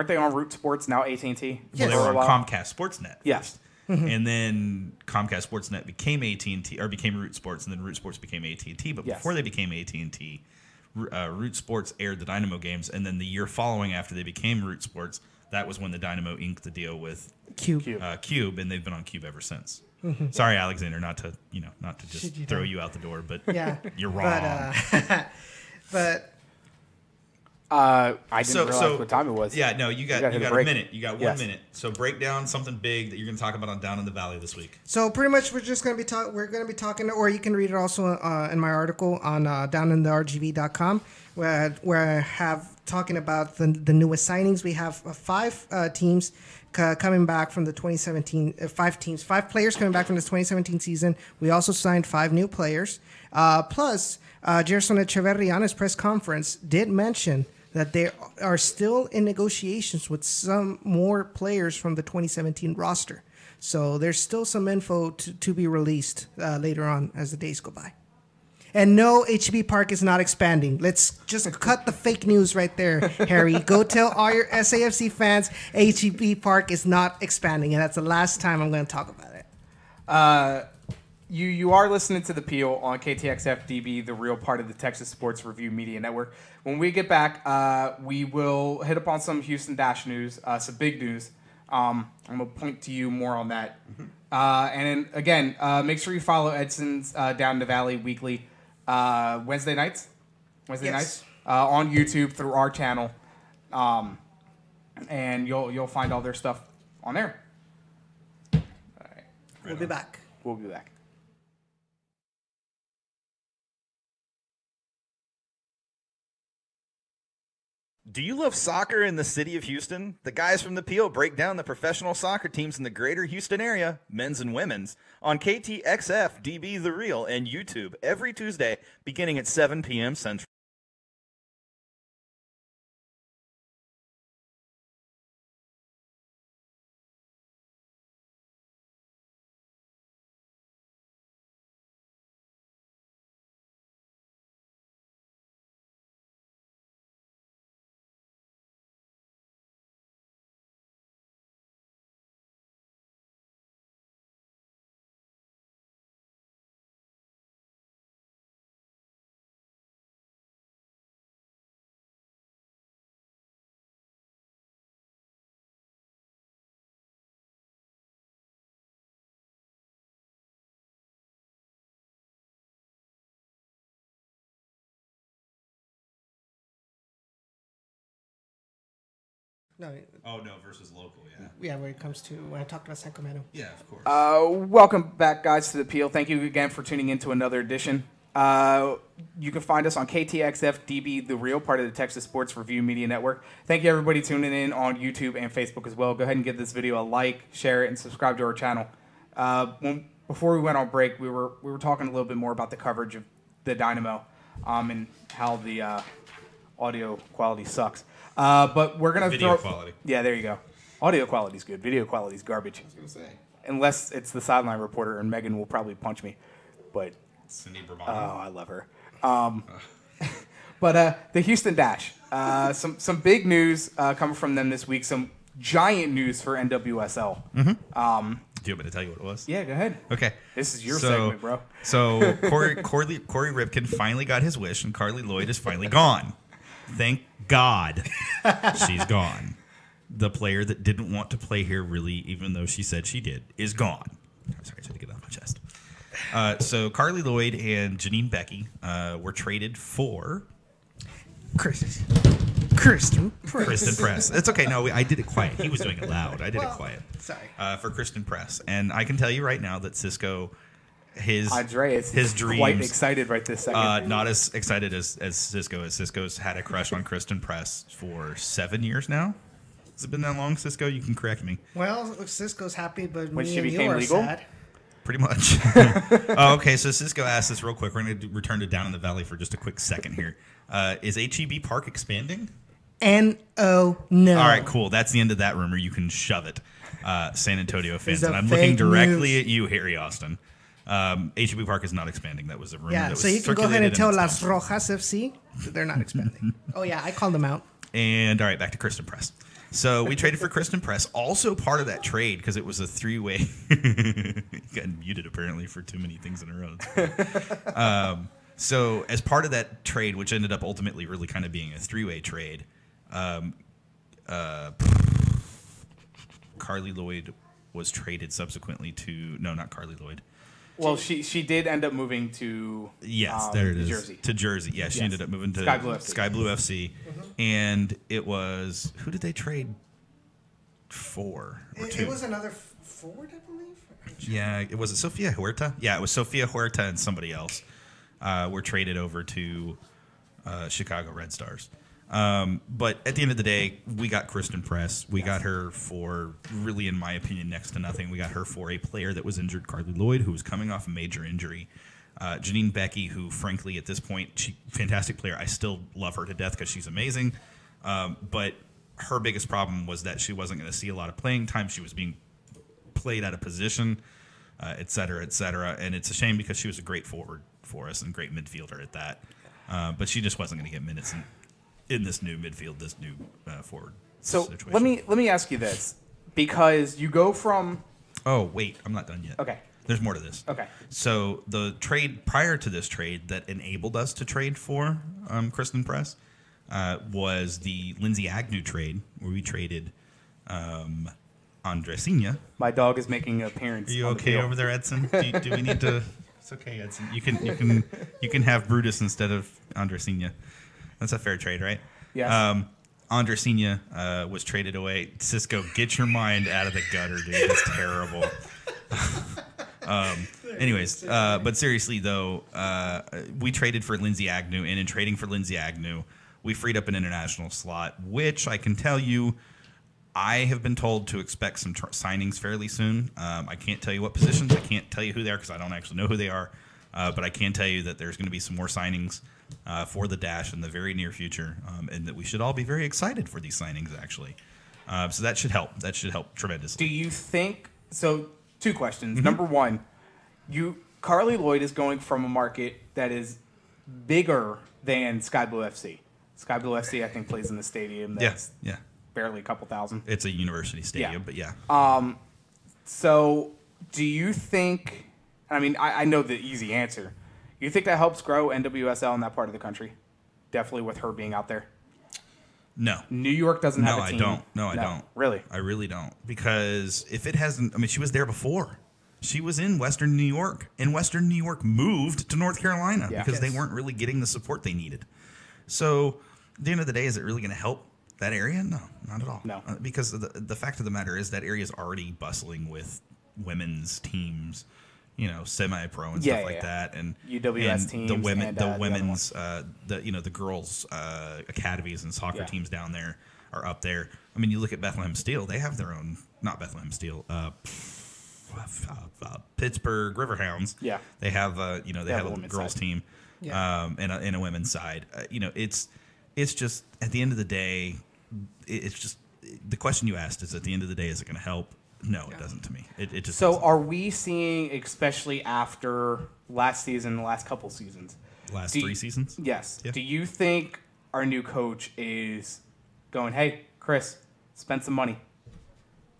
they on Root Sports, now AT&T? Yes. Well, they For were a on while? Comcast Sportsnet. Yes. And then Comcast Sportsnet became AT&T, or became Root Sports, and then Root Sports became AT&T. But Yes. before they became AT&T, Root Sports aired the Dynamo games, and then the year following after they became Root Sports, that was when the Dynamo inked the deal with Cube. Cube, and they've been on Cube ever since. Sorry, Alexander, not to just throw you out the door, but Yeah. you're wrong. But I didn't realize what time it was. Yeah, no, you got hit a a break. minute. You got 1 Yes. minute. So break down something big that you're going to talk about on Down in the Valley this week. so pretty much we're just going to be we're going to be talking, or you can read it also in my article on downintheRGV.com, where I have talking about the newest signings. We have 5 teams coming back from the 2017, 5 players coming back from the 2017 season. We also signed 5 new players. Plus, Gerson Echeverri on his press conference did mention that they are still in negotiations with some more players from the 2017 roster. So there's still some info to be released later on as the days go by. And no, HEB Park is not expanding. Let's just cut the fake news right there, Harry. Go tell all your SAFC fans HEB Park is not expanding. And that's the last time I'm going to talk about it. You are listening to The Peel on KTXF-db, the real part of the Texas Sports Review Media Network. When we get back, we will hit upon some Houston Dash news, some big news. I'm going to point to you more on that. And then, again, make sure you follow Edson's Down the Valley weekly Wednesday nights on YouTube through our channel. And you'll find all their stuff on there. All right. We'll be back. We'll be back. Do you love soccer in the city of Houston? The guys from the Peel break down the professional soccer teams in the greater Houston area, men's and women's, on KTXF-db The Real and YouTube every Tuesday beginning at 7 p.m. Central. No. Oh no, versus local. Yeah. Yeah, when it comes to when I talked about Sacramento. Yeah, of course. Welcome back, guys, to the Peel. Thank you again for tuning in to another edition. You can find us on KTXF-db, the real part of the Texas Sports Review Media Network. Thank you, everybody, tuning in on YouTube and Facebook as well. Go ahead and give this video a like, share it, and subscribe to our channel. Before we went on break, we were talking a little bit more about the coverage of the Dynamo and how the audio quality sucks. But we're gonna Video quality. Yeah, there you go. Audio quality's good. Video quality's garbage. I was gonna say. Unless it's the sideline reporter, and Megan will probably punch me. But Cindy Bramano. oh, I love her. But the Houston Dash. Some big news coming from them this week. Some giant news for NWSL. Mm-hmm. Do you want me to tell you what it was? Yeah, go ahead. Okay. This is your segment, bro. So Corey Ripken finally got his wish, and Carly Lloyd is finally gone. Thank God she's gone. The player that didn't want to play here, really, even though she said she did, is gone. Sorry, I had to get it off my chest. So Carly Lloyd and Janine Becky were traded for Kristen Press. It's okay. No, I did it quiet. He was doing it loud. I did it quiet. Sorry. For Kristen Press. And I can tell you right now that Cisco, his dreams, quite excited right this second. not as excited as Cisco is. Cisco's had a crush on Kristen Press for 7 years now. Has it been that long, Cisco? You can correct me. Well, Cisco's happy, but when me she and became you are legal? sad. Pretty much. Oh, okay, so Cisco asked this real quick. We're going to return to Down in the Valley for just a quick second here. Is HEB Park expanding? No. All right, cool. That's the end of that rumor. You can shove it, San Antonio fans. And I'm looking directly at you, Harry Austin. HEB Park is not expanding. That was a rumor. Yeah, that was so you can go ahead and tell Las Las Rojas FC that they're not expanding. Oh, yeah, I called them out. And all right, back to Kristen Press. So we traded for Kristen Press. Also part of that trade, because it was a three-way. You got muted apparently for too many things in a row. So as part of that trade, which ended up ultimately really kind of being a three-way trade, Carly Lloyd was traded subsequently to not Carly Lloyd. Well, she did end up moving to there it is. Jersey. To Jersey. Yeah, she ended up moving to Sky Blue FC. Mm-hmm. And it was, who did they trade for? It was another forward, I believe. Yeah, was it Sofia Huerta? Yeah, it was Sofia Huerta and somebody else were traded over to Chicago Red Stars. But at the end of the day, we got Kristen Press. We got her for, really, in my opinion, next to nothing. We got her for a player that was injured, Carly Lloyd, who was coming off a major injury. Janine Becky, who, frankly, at this point, fantastic player. I still love her to death because she's amazing. But her biggest problem was that she wasn't going to see a lot of playing time. She was being played out of position, et cetera, et cetera. And it's a shame because she was a great forward for us and great midfielder at that. But she just wasn't going to get minutes in this new midfield, this new forward situation. let me ask you this, because you go from. Oh wait, I'm not done yet. Okay. There's more to this. Okay. So the trade prior to this trade that enabled us to trade for Kristen Press was the Lindsay Agnew trade, where we traded Andresinha. My dog is making an appearance. Are you okay over there, Edson? Do we need to? It's okay, Edson. You can have Brutus instead of Andresinha. That's a fair trade, right? Yes. Andresinha was traded away. Cisco, get your mind out of the gutter, dude. It's terrible. Anyways, but seriously, though, we traded for Lindsay Agnew, and in trading for Lindsay Agnew, we freed up an international slot, which I can tell you, I have been told to expect some signings fairly soon. I can't tell you what positions. I can't tell you who they are because I don't actually know who they are. But I can tell you that there's going to be some more signings for the Dash in the very near future, and that we should all be very excited for these signings, actually. So that should help. That should help tremendously. Do you think so? Two questions. Mm-hmm. Number one, Carly Lloyd is going from a market that is bigger than Sky Blue FC. Sky Blue FC, I think, plays in the stadium that's barely a couple thousand. It's a university stadium, but yeah. So do you think? I mean, I know the easy answer. You think that helps grow NWSL in that part of the country? Definitely with her being out there. No. New York doesn't have a team. No, I don't. Really? I really don't. Because if it hasn't, I mean, she was there before. She was in Western New York. And Western New York moved to North Carolina because they weren't really getting the support they needed. So at the end of the day, is it really going to help? That area? No, not at all. No. Because the fact of the matter is that area is already bustling with women's teams, semi-pro and stuff like that, and UWS and teams, the women, and, the women's, the girls' academies and soccer Yeah. teams down there are up there. I mean, you look at Bethlehem Steel; they have their own, not Bethlehem Steel, Pittsburgh Riverhounds. Yeah. They have, they have a women's girls' side. team, Yeah. and a women's side. It's just at the end of the day, it's just the question you asked is at the end of the day, is it going to help? No, it doesn't to me. It just So doesn't. are we seeing, especially after last season, the last couple seasons? Last do you- 3 seasons? Yes. Yeah. Do you think our new coach is going, hey, Chris, spend some money?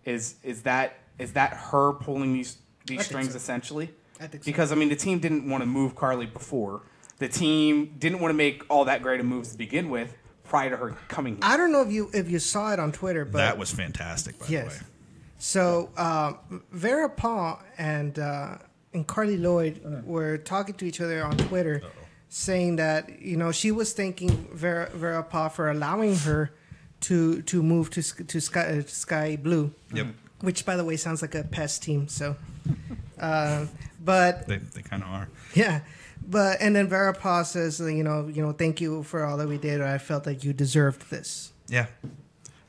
Is that her pulling these think strings so. essentially? I think so. Because, I mean, the team didn't want to move Carly before. The team didn't want to make all that great of moves to begin with prior to her coming here. I don't know if you saw it on Twitter, but That was fantastic, by the way. So Vera Paul and Carly Lloyd were talking to each other on Twitter, saying that she was thanking Vera Paul for allowing her to move to Sky Blue. Yep. Which, by the way, sounds like a PES team. So, but They kind of are. yeah. And then Vera Paul says, thank you for all that we did. I felt like you deserved this. Yeah.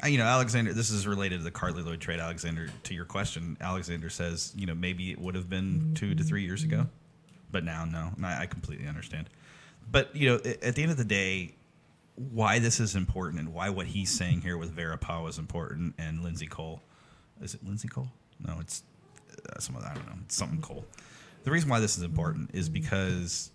Alexander, this is related to the Carly Lloyd trade, Alexander, to your question. Alexander says, maybe it would have been 2 to 3 years ago, but now, no. And I completely understand. But, at the end of the day, why this is important and why what he's saying here with Vera Pauw is important and Lindsay Cole. Is it Lindsay Cole? No, it's some other, I don't know. It's something Cole. The reason why this is important is because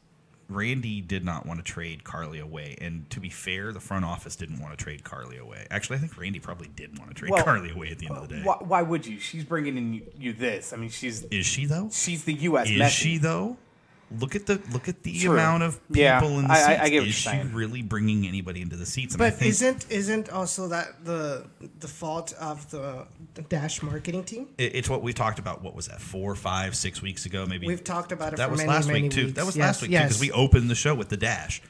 Randy did not want to trade Carly away. And to be fair, the front office didn't want to trade Carly away. Actually, I think Randy probably did want to trade Carly away at the end of the day. Why would you? She's bringing in you this. I mean, Is she, though? she's the U.S. Is Messi. she, though? Look at the True. amount of people Yeah, in the I seats. get what Is you're she saying. really bringing anybody into the seats? And I But think isn't also that the fault of the Dash marketing team? it's what we talked about. What was that? 4, 5, 6 weeks ago? Maybe We've talked about it that for was many, last many week too. weeks. That was Yes, last week too yes. because we opened the show with the Dash.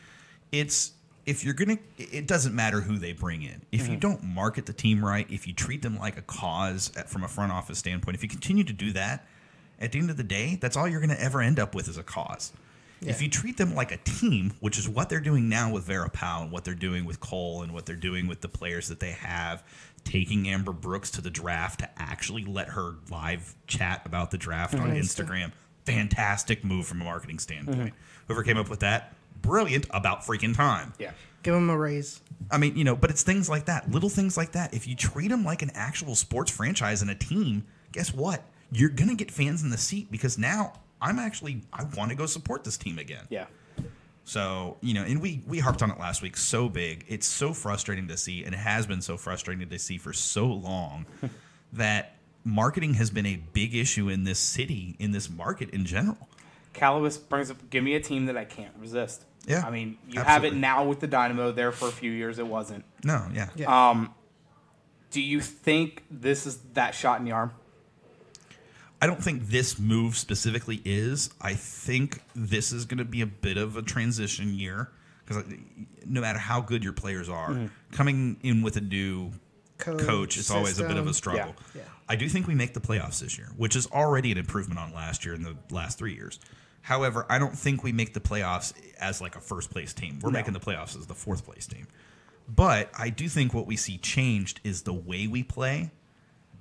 It's if you're gonna. It doesn't matter who they bring in. If you don't market the team right, if you treat them like a cause from a front office standpoint, if you continue to do that, at the end of the day, that's all you're going to ever end up with is a cause. Yeah. If you treat them like a team, which is what they're doing now with Vera Pauw and what they're doing with Cole and what they're doing with the players that they have, taking Amber Brooks to the draft to actually let her live chat about the draft on Instagram. Fantastic move from a marketing standpoint. Whoever came up with that, brilliant about freaking time. Yeah. Give them a raise. I mean, but it's things like that, little things like that. If you treat them like an actual sports franchise and a team, guess what? You're going to get fans in the seat because now I want to go support this team again. Yeah. So, and we harped on it last week so big. It's so frustrating to see, and it has been so frustrating to see for so long that marketing has been a big issue in this city, in this market in general. Calibus brings up, give me a team that I can't resist. Yeah, I mean, you have absolutely. it now with the Dynamo. There for a few years, it wasn't. No, yeah. Yeah. Do you think this is that shot in the arm? I don't think this move specifically is. I think this is going to be a bit of a transition year because no matter how good your players are, coming in with a new coach is always a bit of a system. struggle. Yeah. I do think we make the playoffs this year, which is already an improvement on last year and the last 3 years. However, I don't think we make the playoffs as like a first place team. We're making the playoffs as the fourth place team. But I do think what we see changed is the way we play.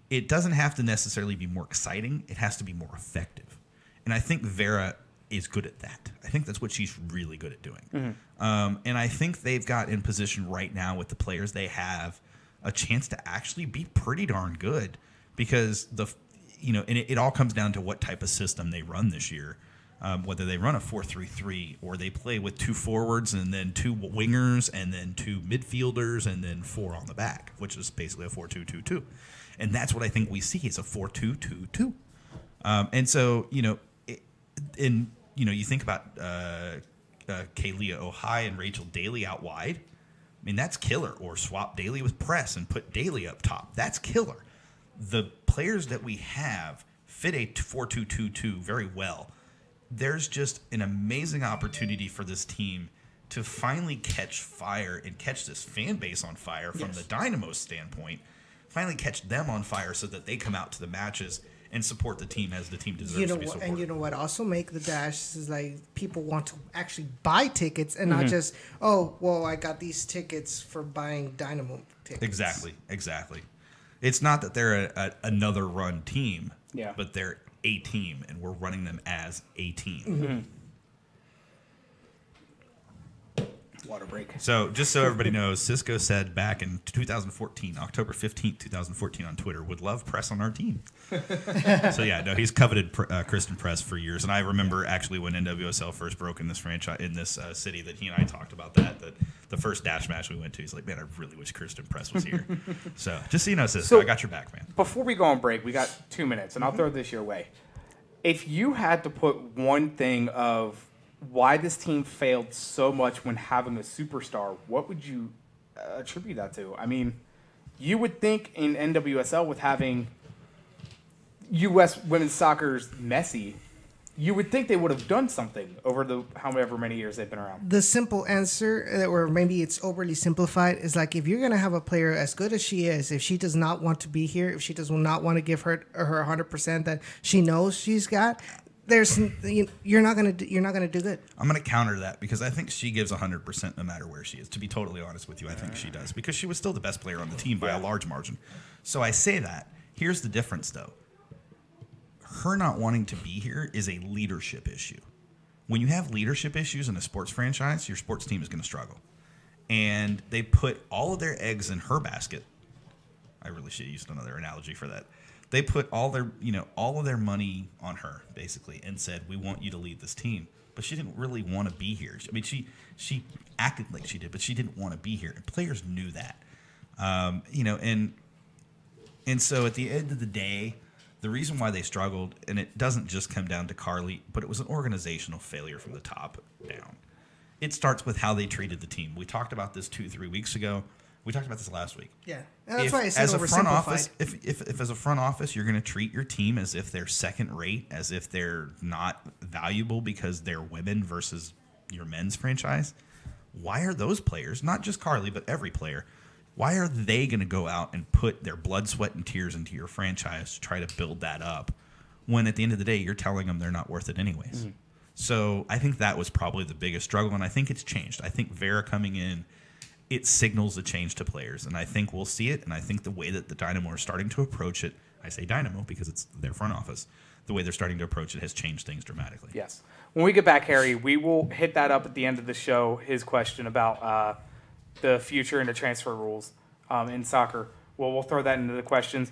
It doesn't have to necessarily be more exciting. It has to be more effective. And I think Vera is good at that. I think that's what she's really good at doing. And I think they've got in position right now with the players they have a chance to actually be pretty darn good because and it all comes down to what type of system they run this year. Whether they run a 4-3-3 or they play with 2 forwards and then 2 wingers and then 2 midfielders and then 4 on the back, which is basically a 4-2-2-2. And that's what I think we see is a 4-2-2-2. And so, you think about Kaylia Ohai and Rachel Daly out wide. I mean, that's killer. Or swap Daly with press and put Daly up top. That's killer. The players that we have fit a 4-2-2-2 very well. There's just an amazing opportunity for this team to finally catch fire and catch this fan base on fire from the Dynamo standpoint, finally catch them on fire so that they come out to the matches and support the team as the team deserves to be supported. And you know what also make the dash is like people want to actually buy tickets and not just, oh, well, I got these tickets for buying Dynamo tickets. Exactly. It's not that they're another run team, but they're a team, and we're running them as a team. Water break. So just so everybody knows, Cisco said back in 2014, October 15th, 2014 on Twitter, would love press on our team. So yeah, no, he's coveted Kristen Press for years. And I remember actually when NWSL first broke in this franchise, in this city, that he and I talked about that the first dash match we went to, he's like, man, I really wish Kristen Press was here. So just so you know, Cisco, I got your back, man. Before we go on break, we got 2 minutes, and I'll throw this your way. If you had to put one thing of why this team failed so much when having a superstar, what would you attribute that to? I mean, you would think in NWSL with having U.S. women's soccer's Messi, you would think they would have done something over the however many years they've been around. The simple answer, or maybe it's overly simplified, is like if you're going to have a player as good as she is, if she does not want to be here, if she does not want to give her 100% that she knows she's got, you're not gonna do good. I'm gonna counter that because I think she gives 100% no matter where she is. To be totally honest with you, I think she does because she was still the best player on the team by a large margin. So I say that. Here's the difference, though. Her not wanting to be here is a leadership issue. When you have leadership issues in a sports franchise, your sports team is going to struggle. And they put all of their eggs in her basket. I really should have used another analogy for that. They put all of their money on her, basically, and said, we want you to lead this team. But she didn't really want to be here. I mean, she acted like she did, but she didn't want to be here. And players knew that. And so at the end of the day, the reason why they struggled, and it doesn't just come down to Carly, but it was an organizational failure from the top down. It starts with how they treated the team. We talked about this 2-3 weeks ago. We talked about this last week. Yeah, and that's why I said as a front oversimplified. office, if as a front office you're going to treat your team as if they're second rate, as if they're not valuable because they're women versus your men's franchise, why are those players, not just Carly but every player, why are they going to go out and put their blood, sweat, and tears into your franchise to try to build that up when at the end of the day you're telling them they're not worth it anyways? So I think that was probably the biggest struggle, and I think it's changed. I think Vera coming in, it signals a change to players, and I think we'll see it, and I think the way that the Dynamo are starting to approach it, I say Dynamo because it's their front office, the way they're starting to approach it has changed things dramatically. Yes. When we get back, Harry, we will hit that up at the end of the show, his question about the future and the transfer rules in soccer. We'll throw that into the questions.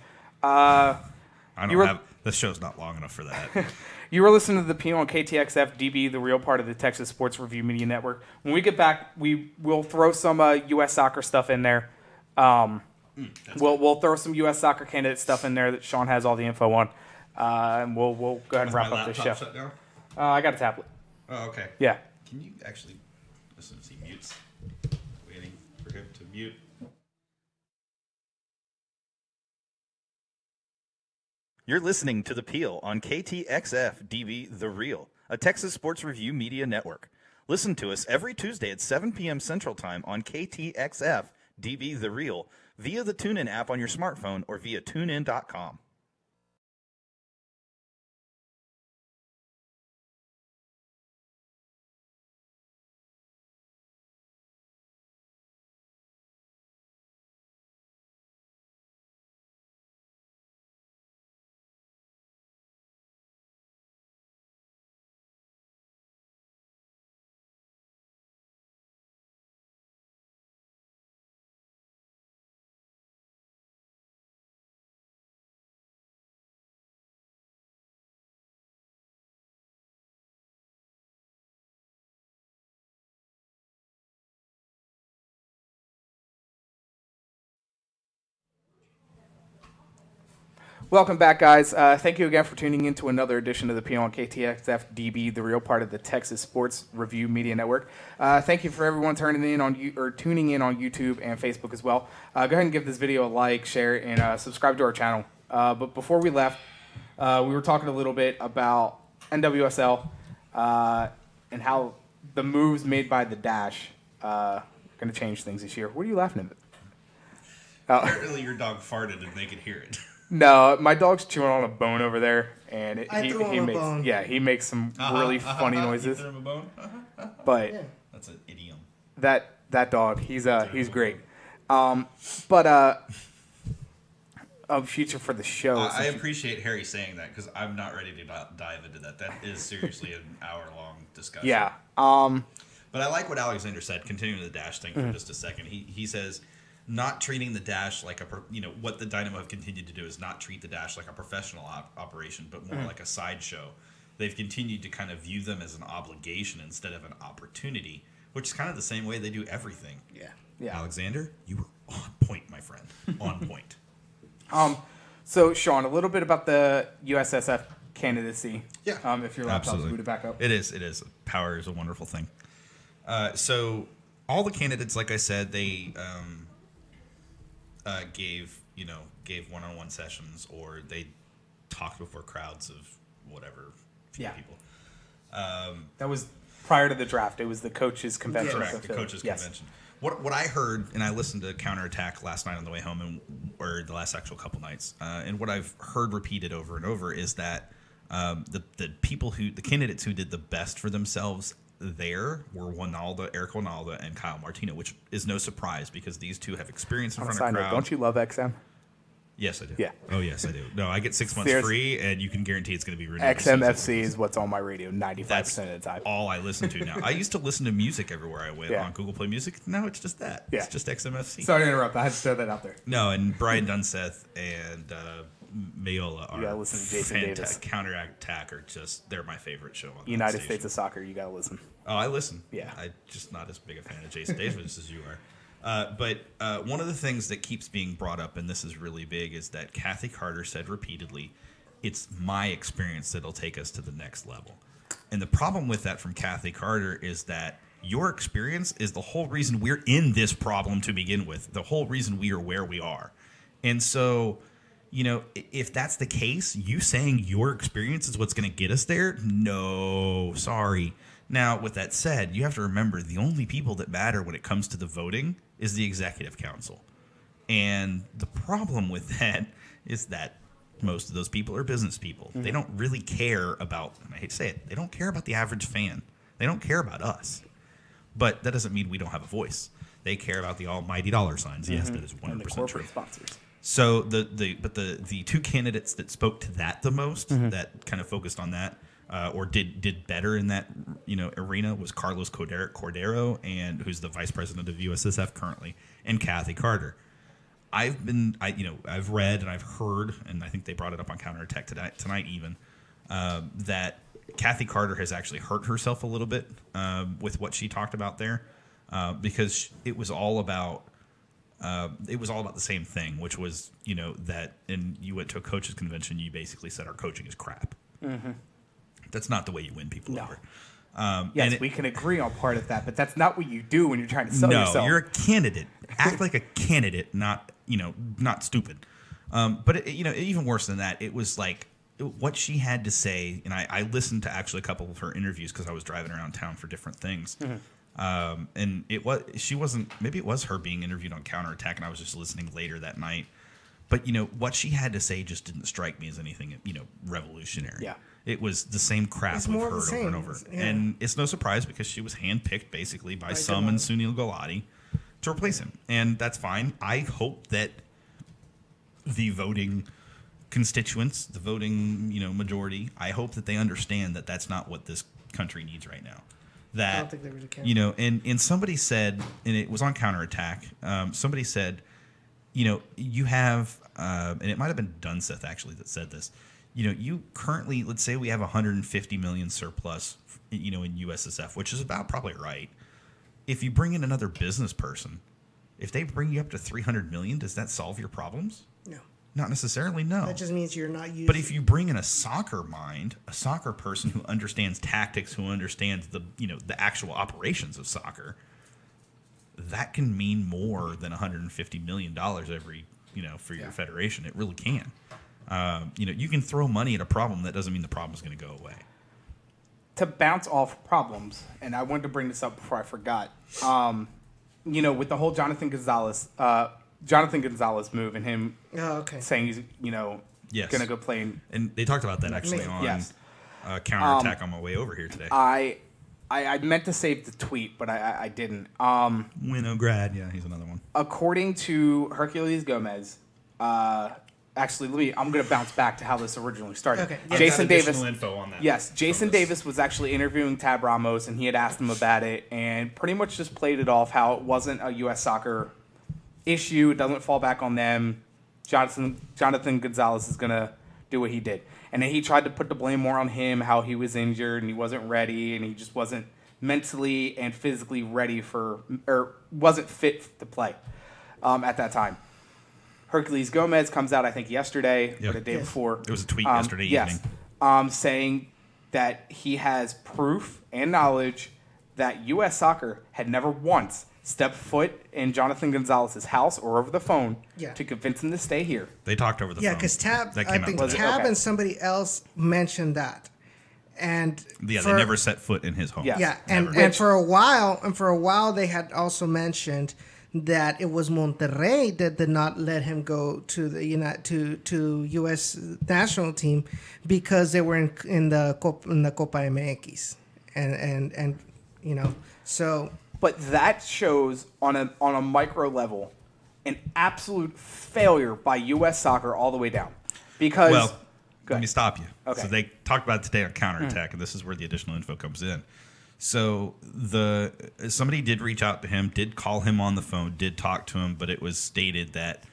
This show's not long enough for that. You were listening to the Peel on KTXF-dB, the real part of the Texas Sports Review Media Network. When we get back, we'll throw some U.S. soccer stuff in there. We'll throw some U.S. soccer candidate stuff in there that Sean has all the info on. And we'll go ahead and wrap up this show. Shut down? I got a tablet. Oh, okay. Yeah. Can you actually listen to see mutes? Waiting for him to mute. You're listening to The Peel on KTXF-db The Real, a Texas Sports Review Media Network. Listen to us every Tuesday at 7 p.m. Central Time on KTXF-db The Real via the TuneIn app on your smartphone or via TuneIn.com. Welcome back, guys. Thank you again for tuning in to another edition of the Peel on KTXF-db, the real part of the Texas Sports Review Media Network. Thank you for everyone tuning in on YouTube and Facebook as well. Go ahead and give this video a like, share, and subscribe to our channel. But before we left, we were talking a little bit about NWSL and how the moves made by the Dash are going to change things this year. What are you laughing at? Apparently your dog farted and they could hear it. No, my dog's chewing on a bone over there, and he makes some really funny noises. You threw him a bone? But that's an idiom. That dog, he's great. But a future for the show. I appreciate Harry saying that because I'm not ready to dive into that. That is seriously an hour-long discussion. Yeah. But I like what Alexander said. Continuing the Dash thing for just a second, he says, not treating the Dash like what the Dynamo have continued to do is not treat the Dash like a professional operation, but more like a sideshow. They've continued to kind of view them as an obligation instead of an opportunity, which is kind of the same way they do everything. Yeah. Alexander, you were on point, my friend. On point. So, Sean, a little bit about the USSF candidacy. Yeah. If your laptop's booted back up. It is. Power is a wonderful thing. So all the candidates, like I said, they gave one-on-one sessions, or they talked before crowds of whatever people. That was prior to the draft. It was the coaches' convention. Correct, the coaches' convention. What I heard, and I listened to Counterattack last night on the way home, or the last actual couple nights, and what I've heard repeated over and over is that the candidates who did the best for themselves there were Eric Winalda, and Kyle Martino, which is no surprise because these two have experience in front of crowds. Don't you love XM? Yes, I do. Yeah. Oh, yes, I do. No, I get 6 months free, and you can guarantee it's going to be renewed. XMFC is what's on my radio 95% of the time. All I listen to now. I used to listen to music everywhere I went on Google Play Music. Now it's just that. Yeah. It's just XMFC. Sorry to interrupt. I had to throw that out there. No, and Brian Dunseth and Mayola are listen to Jason Davis. Counterattack are they're my favorite show on United States of Soccer. You got to listen. Oh, I listen. Yeah. I'm just not as big a fan of Jason Davis as you are. But one of the things that keeps being brought up, and this is really big, is that Kathy Carter said repeatedly, it's my experience that'll take us to the next level. And the problem with that from Kathy Carter is that your experience is the whole reason we're in this problem to begin with, the whole reason we are where we are. And so, if that's the case, you saying your experience is what's going to get us there? No, sorry. Now, with that said, you have to remember the only people that matter when it comes to the voting is the executive council. And the problem with that is that most of those people are business people. They don't really care about, and I hate to say it, they don't care about the average fan. They don't care about us. But that doesn't mean we don't have a voice. They care about the almighty dollar signs. Yes, that is 100% and the true. corporate sponsors. So the two candidates that spoke to that the most, that kind of focused on that, or did better in that arena, was Carlos Cordero, and who's the vice president of USSF currently, and Kathy Carter. I've read and I've heard, and I think they brought it up on Counterattack tonight even, that Kathy Carter has actually hurt herself a little bit with what she talked about there, because it was all about the same thing, which was that, and you went to a coaches convention, you basically said our coaching is crap. That's not the way you win people over. Yes, we can agree on part of that, but that's not what you do when you're trying to sell yourself. No, you're a candidate. Act like a candidate, not stupid. But even worse than that, it was like what she had to say, and I listened to actually a couple of her interviews because I was driving around town for different things. And it was her being interviewed on Counterattack, and I was just listening later that night. But what she had to say just didn't strike me as anything revolutionary. Yeah. It was the same crap we've heard over and over. Yeah. And it's no surprise because she was handpicked basically by some and Sunil Gulati to replace him. And that's fine. I hope that the voting constituents, the voting majority, I hope that they understand that that's not what this country needs right now. That, I don't think they really care. and somebody said, and it was on Counterattack, somebody said, you have, and it might have been Dunseth actually that said this, you currently, let's say we have 150 million surplus, in USSF, which is about probably right. If you bring in another business person, if they bring you up to 300 million, does that solve your problems? No. Not necessarily, no. That just means you're not using. But if you bring in a soccer mind, a soccer person who understands tactics, who understands the actual operations of soccer, that can mean more than $150 million every for your federation. It really can. You can throw money at a problem. That doesn't mean the problem is going to go away. to bounce off problems, and I wanted to bring this up before I forgot. With the whole Jonathan Gonzalez move and him saying he's Yes. gonna go play. And they talked about that actually on Yes. Counterattack on my way over here today. I meant to save the tweet, but I didn't. Winograd, yeah, he's another one. According to Herculez Gomez, actually, I'm going to bounce back to how this originally started. Okay. I've Jason got additional Davis. info on that. Yes, Jason Davis was actually interviewing Tab Ramos, and he had asked him about it, and pretty much just played it off how it wasn't a U.S. soccer issue. It doesn't fall back on them. Jonathan Gonzalez is going to do what he did. And then he tried to put the blame more on him, how he was injured and he wasn't ready, and he just wasn't mentally and physically ready or wasn't fit to play at that time. Herculez Gomez comes out, I think, yesterday or the day before. It was a tweet yesterday evening. Saying that he has proof and knowledge that U.S. Soccer had never once stepped foot in Jonathan Gonzalez's house or over the phone to convince him to stay here. They talked over the phone. Yeah, because Tab Okay. and somebody else mentioned that. And they never set foot in his home. Yes. Yeah, and for a while they had also mentioned that it was Monterrey that did not let him go to the to U.S. national team because they were in the Copa MX, and so. But that shows on a micro level an absolute failure by U.S. Soccer all the way down. Because let me stop you. Okay. So they talked about it today on Counterattack, and this is where the additional info comes in. So somebody did reach out to him, did call him on the phone, did talk to him, but it was stated that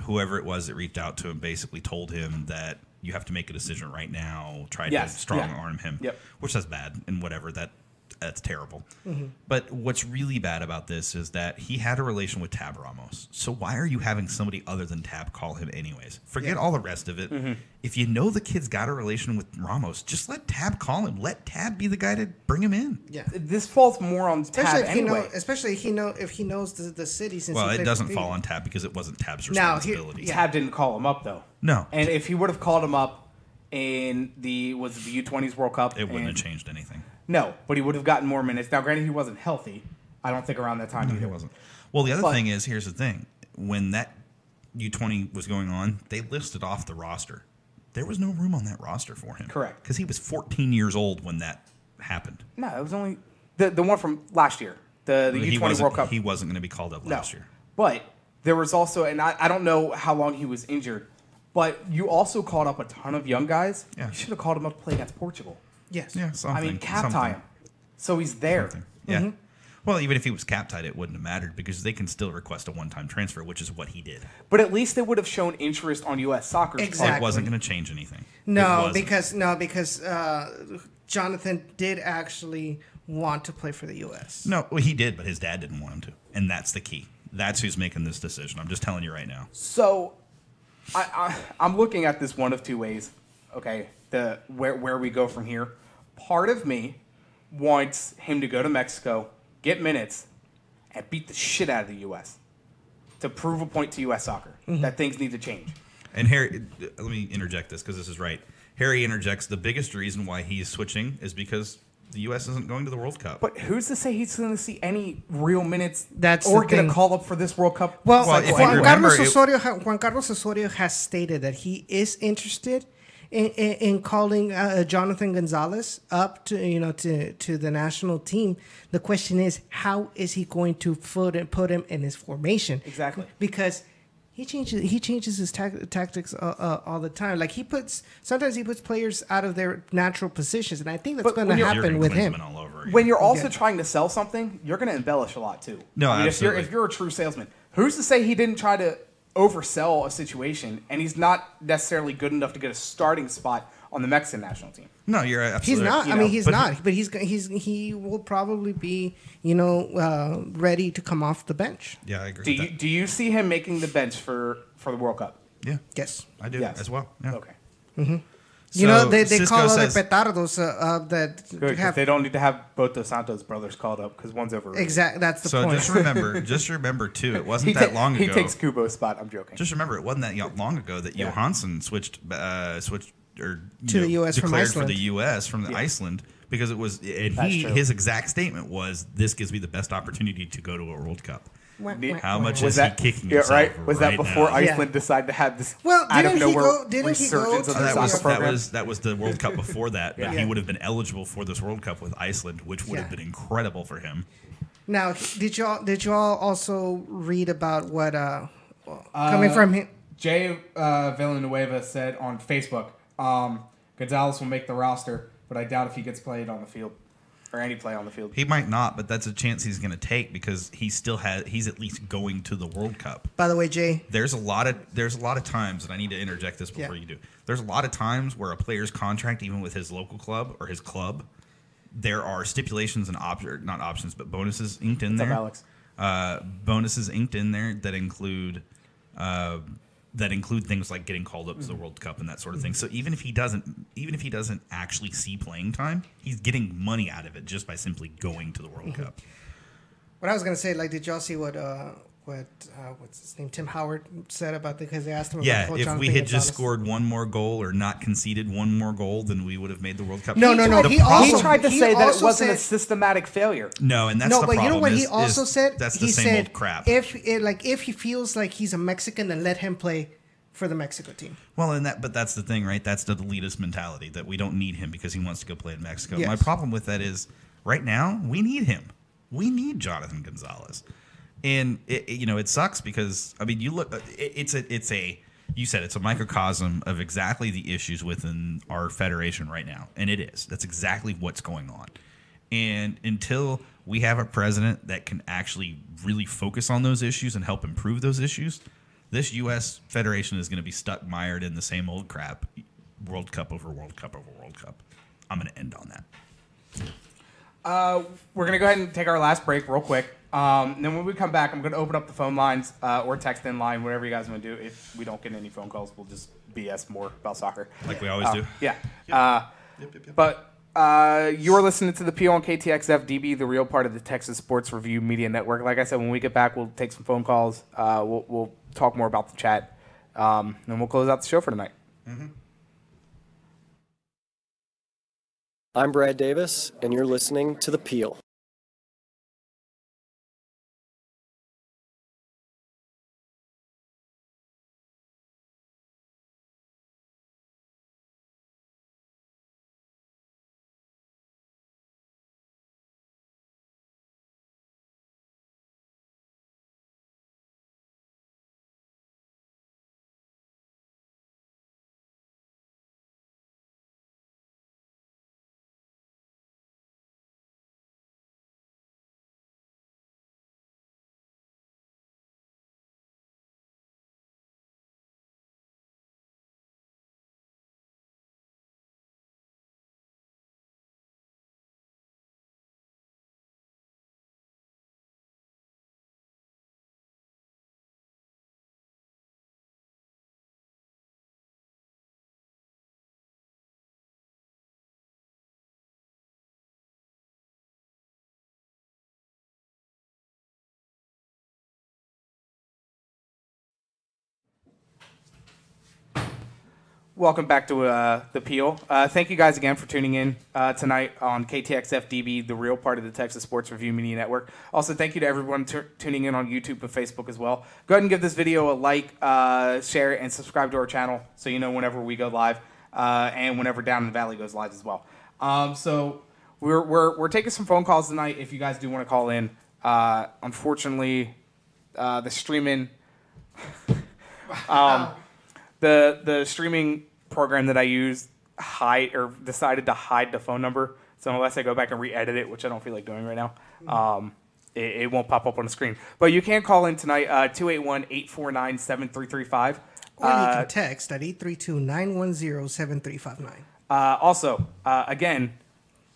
whoever it was that reached out to him basically told him that you have to make a decision right now, tried to strong arm him, which that's bad and whatever. That's terrible. Mm-hmm. But what's really bad about this is that he had a relation with Tab Ramos. So why are you having somebody other than Tab call him anyways? Forget all the rest of it. Mm-hmm. If you know the kid's got a relation with Ramos, just let Tab call him. Let Tab be the guy to bring him in. Yeah, this falls more on Tab anyway. Especially if he knows the city. Since it doesn't fall on Tab because it wasn't Tab's responsibility. Tab didn't call him up though. No, and if he would have called him up in the U20s World Cup, it wouldn't have changed anything. No, but he would have gotten more minutes. Now, granted, he wasn't healthy. I don't think around that time either. He wasn't. Well, the other thing is, here's the thing. When that U20 was going on, they listed off the roster. There was no room on that roster for him. Correct. Because he was 14 years old when that happened. No, it was only the one from last year, the U20 World Cup. He wasn't going to be called up last year. But there was also, and I don't know how long he was injured, but you also called up a ton of young guys. Yeah. You should have called him up to play against Portugal. Yes. Yeah, something. I mean, cap tie him. So he's there. Something. Yeah. Mm-hmm. Well, even if he was cap tied, it wouldn't have mattered because they can still request a one-time transfer, which is what he did. But at least they would have shown interest on U.S. Soccer's part. Exactly. It wasn't going to change anything. No, because Jonathan did actually want to play for the U.S. No, well, he did, but his dad didn't want him to, and that's the key. That's who's making this decision. I'm just telling you right now. So, I'm looking at this one of two ways. Okay, where we go from here. Part of me wants him to go to Mexico, get minutes, and beat the shit out of the U.S. to prove a point to U.S. Soccer that things need to change. And Harry, let me interject this because this is right. Harry interjects the biggest reason why he's switching is because the U.S. isn't going to the World Cup. But who's to say he's going to see any real minutes That's or the get thing. a call up for this World Cup? Well, Juan Carlos Osorio has stated that he is interested in calling Jonathan Gonzalez up to the national team. The question is, how is he going to put him in his formation? Exactly, because he changes his tactics all the time. Like sometimes he puts players out of their natural positions, and I think that's going to happen with him. When you're also trying to sell something, you're going to embellish a lot too. No, I mean, absolutely. If you're a true salesman, who's to say he didn't try to oversell a situation, and he's not necessarily good enough to get a starting spot on the Mexican national team? No, you're absolutely. He's not. Right. He's not. But he will probably be ready to come off the bench. Yeah, I agree. Do you see him making the bench for the World Cup? Yeah. Yes, I do as well. Yeah. Okay. Mm-hmm. So they Cisco call says, the petardos that Good, have. they don't need to have both the Santos brothers called up because one's over. Exactly, that's the point. So just remember too, it wasn't that long ago. He takes Kubo's spot. I'm joking. Just remember, it wasn't that long ago that Johansson switched the U.S. from declared Iceland. for the U.S. from the Iceland, because it was, and his exact statement was, "This gives me the best opportunity to go to a World Cup." How much is he kicking himself right? Was that before now? Iceland decided to have this Well, out of didn't he nowhere go- didn't he go resurgence to of the the- soccer program? That was the World Cup before that, but Yeah. he would have been eligible for this World Cup with Iceland, which would have been incredible for him. Now, did y'all also read about what coming from him? Jay Villanueva said on Facebook, Gonzalez will make the roster, but I doubt if he gets played on the field or any play on the field. He might not, but that's a chance he's going to take because he's at least going to the World Cup. By the way, Jay, There's a lot of times, and I need to interject this before you do. There's a lot of times where a player's contract, even with his local club or his club, there are stipulations and not options, but bonuses inked in there. What's up, Alex? Bonuses inked in there that include things like getting called up to the World Cup and that sort of thing. So even if he doesn't actually see playing time, he's getting money out of it just by simply going to the World Cup. what I was gonna say, like, did y'all see what what's his name, Tim Howard said about because they asked him about Yeah, Coach if we Jonathan had just Gonzalez. scored one more goal or not conceded one more goal, then we would have made the World Cup. No. The He problem- also- He tried to he say that it also wasn't a said- systematic failure. No, and that's No, the but problem. you know what is- he also is said? That's the He same said old crap. if he feels like he's a Mexican, then let him play for the Mexico team. Well, but that's the thing, right? That's the elitist mentality that we don't need him because he wants to go play in Mexico. Yes. My problem with that is right now we need him. We need Jonathan Gonzalez, and it sucks because I mean you look, you said it's a microcosm of exactly the issues within our federation right now, and it is. That's exactly what's going on. And until we have a president that can actually really focus on those issues and help improve those issues, this U.S. Federation is going to be stuck mired in the same old crap, World Cup over World Cup over World Cup. I'm going to end on that. We're going to go ahead and take our last break real quick. Then when we come back, I'm going to open up the phone lines or text in line, whatever you guys want to do. If we don't get any phone calls, we'll just BS more about soccer. Like we always do. Yeah. But you're listening to the Peel on KTXF-db, the real part of the Texas Sports Review Media Network. Like I said, when we get back, we'll take some phone calls. We'll talk more about the chat. And we'll close out the show for tonight. Mm-hmm. I'm Brad Davis, and you're listening to The Peel. Welcome back to the Peel. Thank you guys again for tuning in tonight on KTXF-db, the real part of the Texas Sports Review Media Network. Also, thank you to everyone tuning in on YouTube and Facebook as well. Go ahead and give this video a like, share, and subscribe to our channel so you know whenever we go live and whenever Down in the Valley goes live as well. So we're taking some phone calls tonight if you guys do want to call in. Unfortunately, the streaming... The streaming program that I use decided to hide the phone number. So unless I go back and re-edit it, which I don't feel like doing right now, it won't pop up on the screen. But you can call in tonight, 281-849-7335. Or you can text at 832-910-7359. Also, again,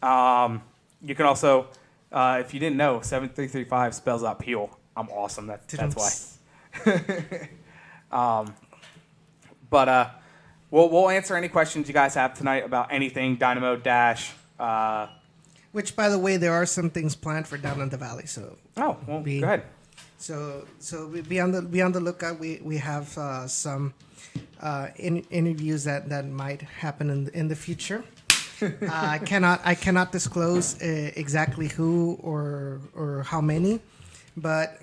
you can also, if you didn't know, 7335 spells out Peel. I'm awesome. That's why. But we'll answer any questions you guys have tonight about anything Dynamo Dash. Which, by the way, there are some things planned for Down in the Valley. So go ahead. So be on the lookout. We have some interviews that might happen in the future. I cannot disclose exactly who or how many, but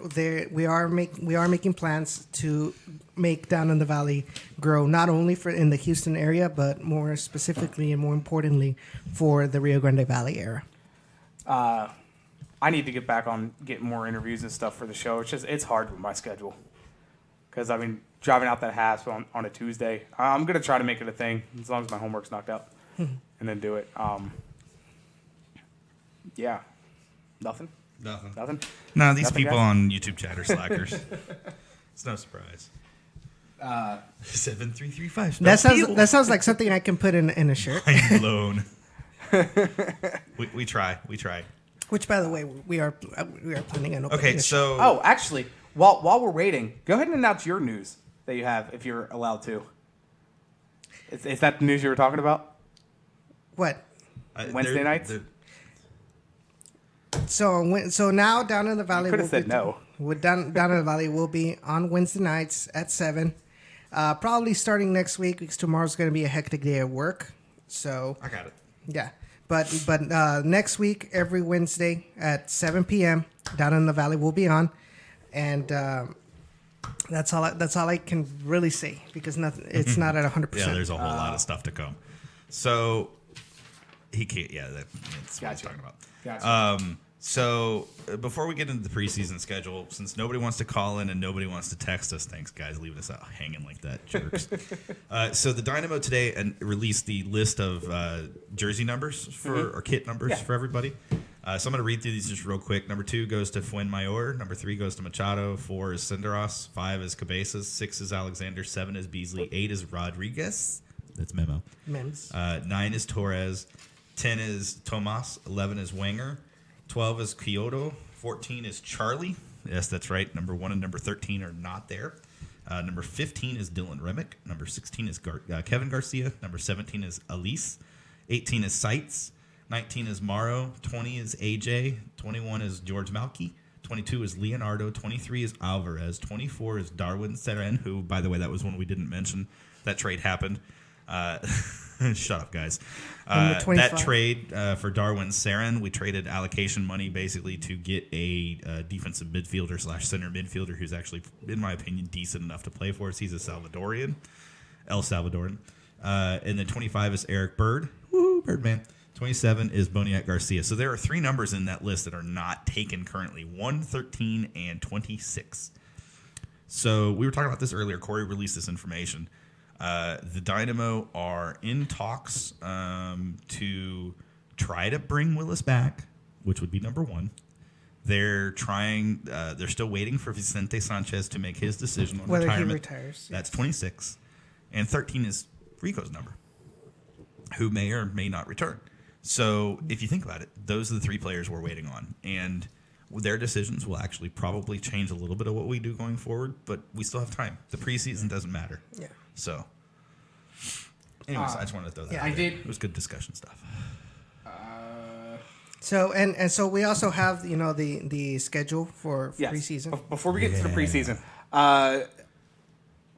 we are making plans to make Down in the Valley grow, not only in the Houston area, but more specifically and more importantly for the Rio Grande Valley area. I need to get back on getting more interviews and stuff for the show. It's hard with my schedule because driving out that hassle on a Tuesday. I'm gonna try to make it a thing as long as my homework's knocked out, and then do it. Yeah, nothing. No, these Nothing, people guys? on YouTube chat are slackers. It's no surprise. 7335. That sounds like something I can put in a shirt. Mind blown. we try. Which, by the way, we are planning on opening. Okay, so Oh, actually, while we're waiting, go ahead and announce your news that you have, if you're allowed to. Is that the news you were talking about? What? Wednesday nights? So now Down in the Valley. Could have said no. Down in the Valley will be on Wednesday nights at 7. Probably starting next week because tomorrow's going to be a hectic day at work. So I got it. yeah, but next week every Wednesday at 7 p.m. Down in the Valley will be on, and that's all I can really say because it's not at 100%. Yeah, there's a whole lot of stuff to come. So he can't. Yeah, that's what I'm talking about. Gotcha. So before we get into the preseason schedule, since nobody wants to call in and nobody wants to text us, thanks guys, leaving us out hanging like that, jerks. So the Dynamo today released the list of jersey numbers for or kit numbers for everybody. So I'm going to read through these just real quick. Number 2 goes to Fuenmayor. Number 3 goes to Machado. 4 is Senderos. 5 is Cabezas. 6 is Alexander. 7 is Beasley. 8 is Rodriguez. That's Memo. Mems. 9 is Torres. 10 is Tomas. 11 is Wenger. 12 is Kyoto. 14 is Charlie. Yes, that's right. Number 1 and number 13 are not there. Number 15 is Dylan Remick. Number 16 is Kevin Garcia. Number 17 is Elise. 18 is Seitz. 19 is Morrow. 20 is AJ. 21 is George Malky. 22 is Leonardo. 23 is Alvarez. 24 is Darwin Seren, who, by the way, that was one we didn't mention. That trade happened. Shut up, guys. That trade for Darwin Seren, we traded allocation money basically to get a defensive midfielder / center midfielder who's actually, in my opinion, decent enough to play for us. He's a El Salvadoran. And then 25 is Eric Bird. Woo, Birdman. 27 is Boniek Garcia. So there are 3 numbers in that list that are not taken currently. 1, 13, and 26. So we were talking about this earlier. Corey released this information. The Dynamo are in talks to try to bring Willis back, which would be number 1. They're trying. They're still waiting for Vicente Sanchez to make his decision on whether retirement. he retires. That's 26, and 13 is Rico's number, who may or may not return. So if you think about it, those are the 3 players we're waiting on, and their decisions will actually probably change a little bit of what we do going forward. But we still have time. The preseason doesn't matter. Yeah. So, anyways, I just wanted to throw that. Yeah, out I there. did. It was good discussion stuff. So and so we also have the schedule for Yes. preseason. Before we get to the preseason,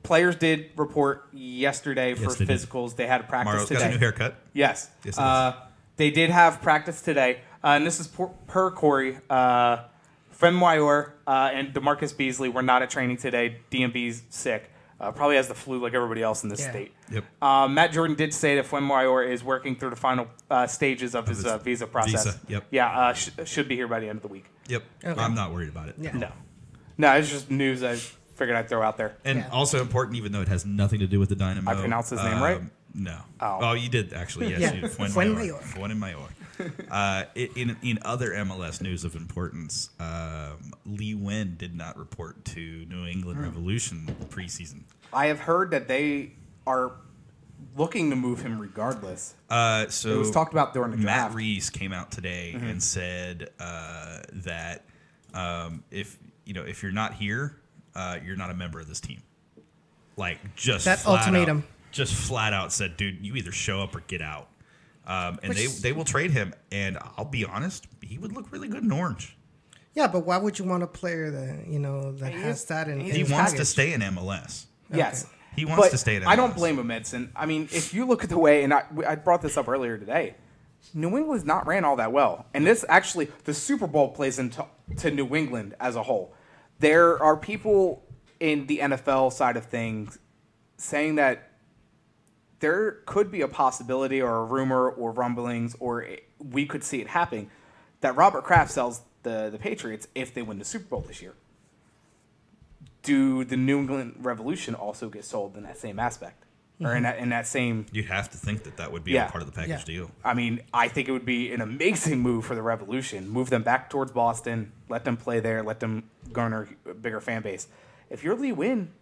players did report yesterday for Yes, they did. physicals. They had practice Morrow's today. got a new haircut. Yes. Yes, it is. They did have practice today. And this is per Corey. Fenwayor and DeMarcus Beasley were not at training today. DMB's sick. Probably has the flu like everybody else in this state. Yep. Matt Jordan did say that Fenwayor is working through the final stages of his visa process. visa, yep. Yeah, should be here by the end of the week. Yep. Okay. I'm not worried about it. Yeah. No, it's just news I figured I'd throw out there. And Yeah. also important, even though it has nothing to do with the Dynamo. I pronounced his name right? No. Oh. You did actually. Yes. Yeah. You did. Fuenmayor. Fuenmayor. In other MLS news of importance, Lee Wen did not report to New England Revolution preseason. I have heard that they are looking to move him regardless. So It was talked about during the Matt draft. Reese came out today and said that if you're not here, you're not a member of this team. Like just That flat ultimatum. out, just flat out said, dude, you either show up or get out. And they will trade him. And I'll be honest, he would look really good in orange. Yeah, but why would you want a player that that has that? And He wants to stay in MLS. Yes. He wants to stay at MLS. I don't blame him, Edson. I mean, if you look at the way, and I brought this up earlier today, New England's not ran all that well. And this actually, the Super Bowl plays into New England as a whole. There are people in the NFL side of things saying that there could be a possibility or a rumor or rumblings, or we could see it happening, that Robert Kraft sells the Patriots if they win the Super Bowl this year. Do the New England Revolution also get sold in that same aspect? Or in that same... You'd have to think that would be a part of the package deal. I mean, I think it would be an amazing move for the Revolution. Move them back towards Boston, let them play there, let them garner a bigger fan base. If you're Lee Win,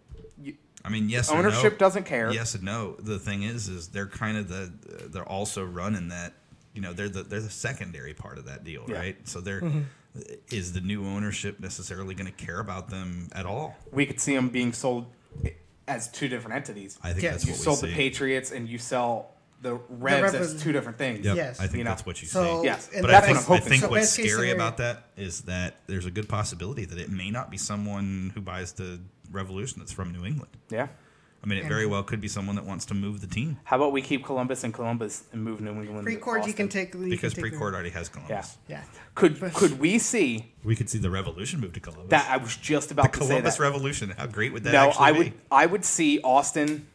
I mean, yes, ownership or no. doesn't care. Yes and no. The thing is they're kind of they're also running that. They're the secondary part of that deal, right? So is the new ownership necessarily going to care about them at all? We could see them being sold as two different entities. I think that's what we see. You sold the Patriots and you sell the Revs as two different things. Yep. Yes. I think that's what you so, see. Yes, but I think what's scary about that is that there's a good possibility that it may not be someone who buys the Revolution that's from New England. Yeah. I mean, it very well could be someone that wants to move the team. How about we keep Columbus and move New England? Precourt, you can take because Precourt already has Columbus. Yeah. Could we see? We could see the Revolution move to Columbus. That I was just about to say that. The Columbus Revolution. How great would that actually be? I would see Austin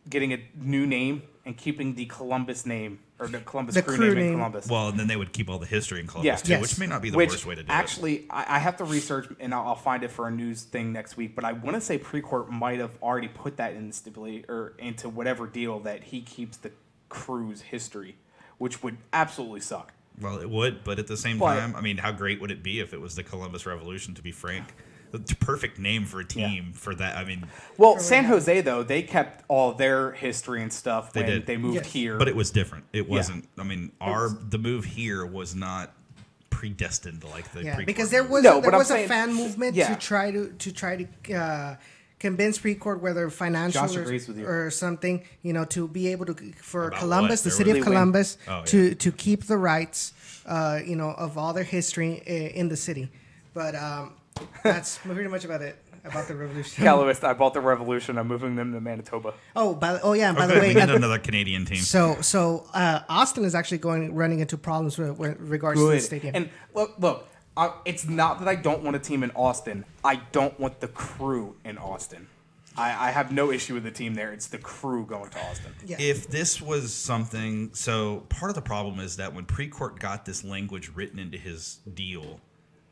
getting a new name and keeping the Columbus name or the Columbus crew name in Columbus. Well, and then they would keep all the history in Columbus too, which may not be the worst way to do it. I have to research and I'll find it for a news thing next week. But I want to say Precourt might have already put that in into whatever deal that he keeps the crew's history, which would absolutely suck. Well, it would, but at the same time, I mean, how great would it be if it was the Columbus Revolution? To be frank. The perfect name for a team for that. I mean, well, San Jose though, they kept all their history and stuff when they moved here, but it was different. It wasn't. I mean, the move here was not predestined like the because there was a fan movement to try to convince Precourt, whether financial or something, to be able to for About Columbus, the city of Columbus, to keep the rights, of all their history in the city, but. That's pretty much about it. About the Revolution. Callowist, I bought the Revolution. I'm moving them to Manitoba. By the way, we need another Canadian team. So Austin is actually running into problems with regards to the stadium. And look, it's not that I don't want a team in Austin. I don't want the crew in Austin. I have no issue with the team there. It's the crew going to Austin. Yeah. If this was something, so part of the problem is that when Precourt got this language written into his deal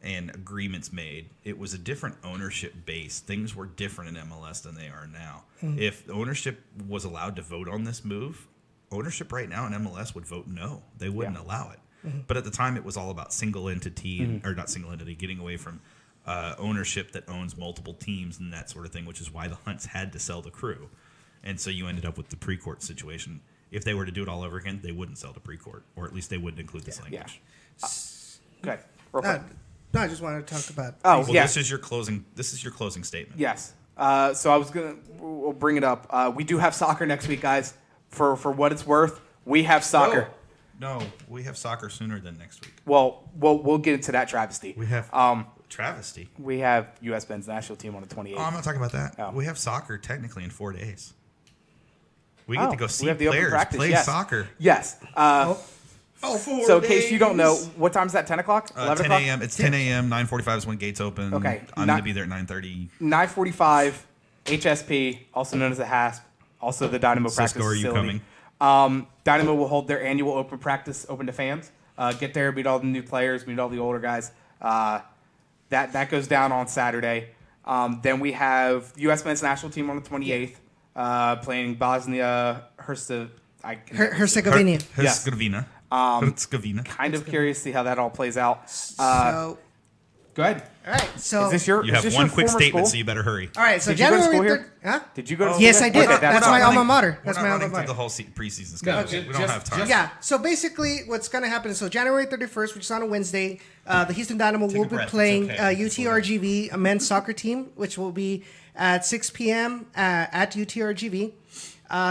and agreements made, it was a different ownership base. Things were different in MLS than they are now. Mm-hmm. If ownership was allowed to vote on this move, ownership right now in MLS would vote no. They wouldn't allow it. Mm-hmm. But at the time, it was all about single entity, or not single entity, getting away from ownership that owns multiple teams and that sort of thing, which is why the Hunts had to sell the crew. And so you ended up with the Precourt situation. If they were to do it all over again, they wouldn't sell to Precourt, or at least they wouldn't include this language. Okay. Real quick. No, I just wanted to talk about. This is your closing. This is your closing statement. Yes. So I was we'll bring it up. We do have soccer next week, guys. For what it's worth, we have soccer. No, we have soccer sooner than next week. Well, we'll get into that travesty. We have travesty. We have U.S. men's national team on the 28th. Oh, I'm not talking about that. Oh. We have soccer technically in 4 days. We get to go see the players play soccer. Yes. So in case you don't know, what time is that? 10 o'clock? 11 10 a.m. It's 10 a.m. 9:45 is when gates open. Okay. I'm going to be there at 9:30. 9:45, HSP, also known as the HASP, also the Dynamo practice Cisco, are you facility. coming? Dynamo will hold their annual open practice open to fans. Get there, meet all the new players, meet all the older guys. That goes down on Saturday. Then we have U.S. men's national team on the 28th, playing Bosnia Herzegovina. Herzegovina. Kind of curious to see how that all plays out. So go ahead. All right. So is this your? You have this one your quick statement, school? so you better hurry. All right. So Did you go to school January 3rd. here? Huh? Did you go to school? Yes, I did. Okay, That's my alma mater. That's my alma mater. The whole preseason schedule. We don't have time. Yeah. So basically, what's going to happen is January 31st, which is on a Wednesday, the Houston Dynamo will be playing UTRGV, a men's soccer team, which will be at 6 p.m. At UTRGV.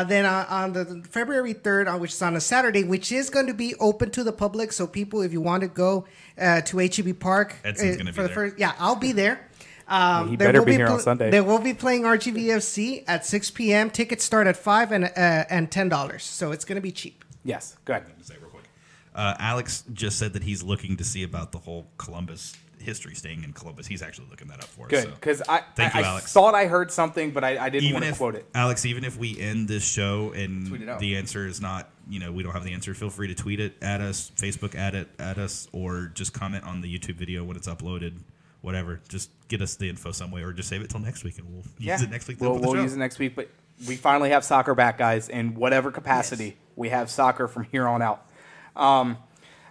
Then on the February 3rd, which is on a Saturday, which is going to be open to the public. So people, if you want to go to HEB Park, Edson's going to be there. I'll be there. He better be here on Sunday. They will be playing RGVFC at 6 p.m. Tickets start at $5 and $10, so it's going to be cheap. Yes, go ahead. Say real quick. Alex just said that he's looking to see about the whole Columbus history, staying in Columbus. He's actually looking that up for us. Good, because I Alex. thought I heard something, but I didn't want to quote it. Alex, even if we end this show and Tweet it out. the answer is not, we don't have the answer, feel free to tweet it at us, Facebook at us, or just comment on the YouTube video when it's uploaded. Whatever, just get us the info some way, or just save it till next week, and we'll use it next week. We'll use it next week, but we finally have soccer back, guys, in whatever capacity. Yes. We have soccer from here on out. I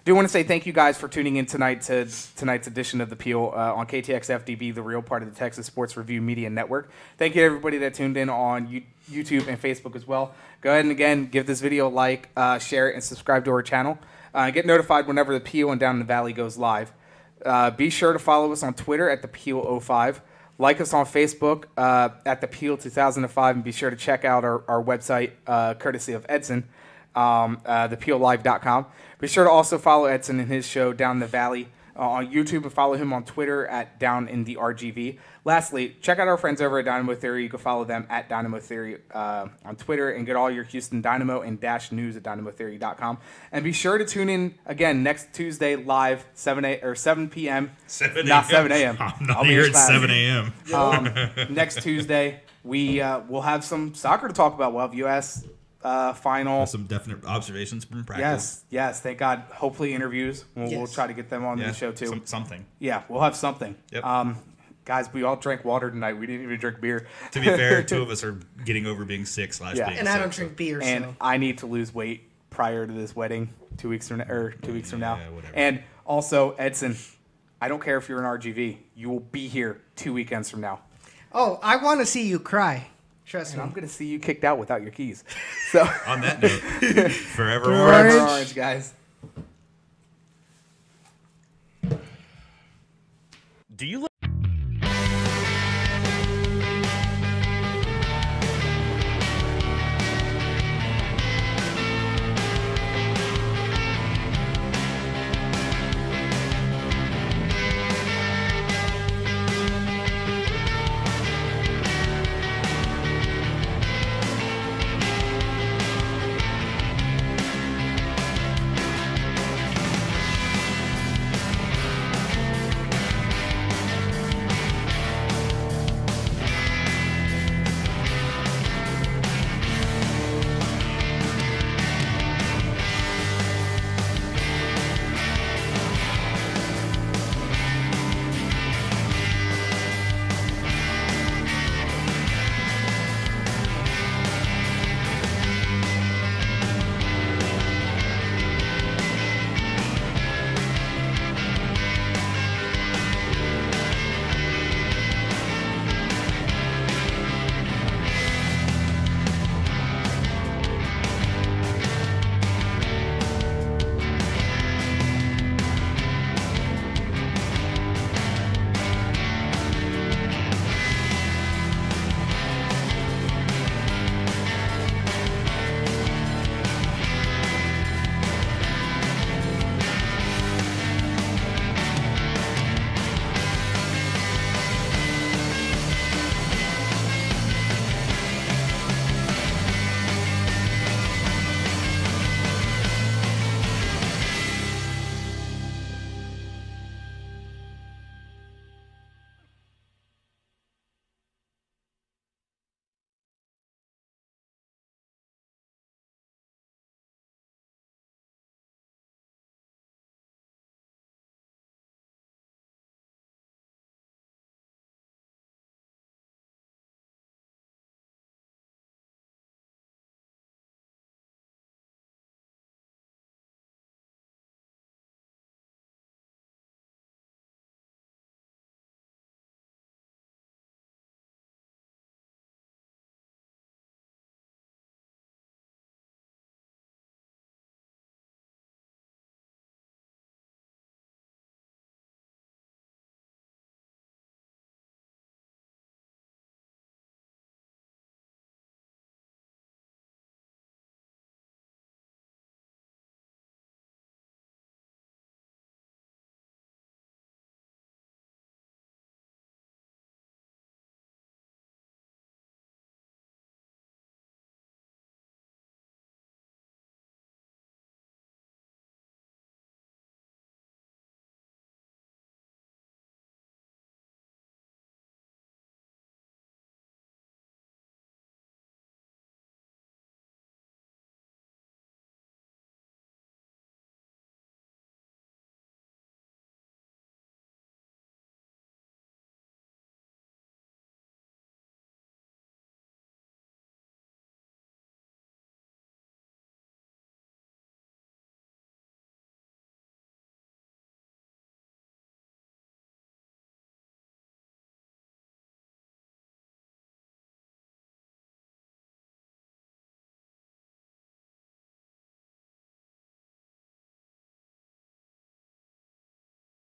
do want to say thank you guys for tuning in tonight to tonight's edition of The Peel on KTXF-db, the real part of the Texas Sports Review Media Network. Thank you to everybody that tuned in on YouTube and Facebook as well. Go ahead and, again, give this video a like, share it, and subscribe to our channel. Get notified whenever The Peel and Down in the Valley goes live. Be sure to follow us on Twitter at ThePeel05. Like us on Facebook at ThePeel2005, and be sure to check out our website, courtesy of Edson, thepeellive.com. Be sure to also follow Edson and his show Down in the Valley on YouTube, and follow him on Twitter at Down in the RGV. Lastly, check out our friends over at Dynamo Theory. You can follow them at Dynamo Theory on Twitter, and get all your Houston Dynamo and dash news at dynamotheory.com. And be sure to tune in again next Tuesday live 7 p.m. 7 Not 7 a.m. I'm not here at 7 a.m. Next Tuesday, we'll have some soccer to talk about. We'll have U.S. Final. Some definite observations from practice. Yes. Thank God. Hopefully interviews. We'll try to get them on the show too. Something. Yeah, we'll have something. Yep. Guys, we all drank water tonight. We didn't even drink beer. To be fair, two of us are getting over being sick / being sick. And I don't drink beer. And so. I need to lose weight prior to this wedding 2 weeks from now. Whatever. And also, Edson, I don't care if you're an RGV. You will be here 2 weekends from now. Oh, I want to see you cry. Trust me. I'm going to see you kicked out without your keys. So on that note, forever orange, guys. Do you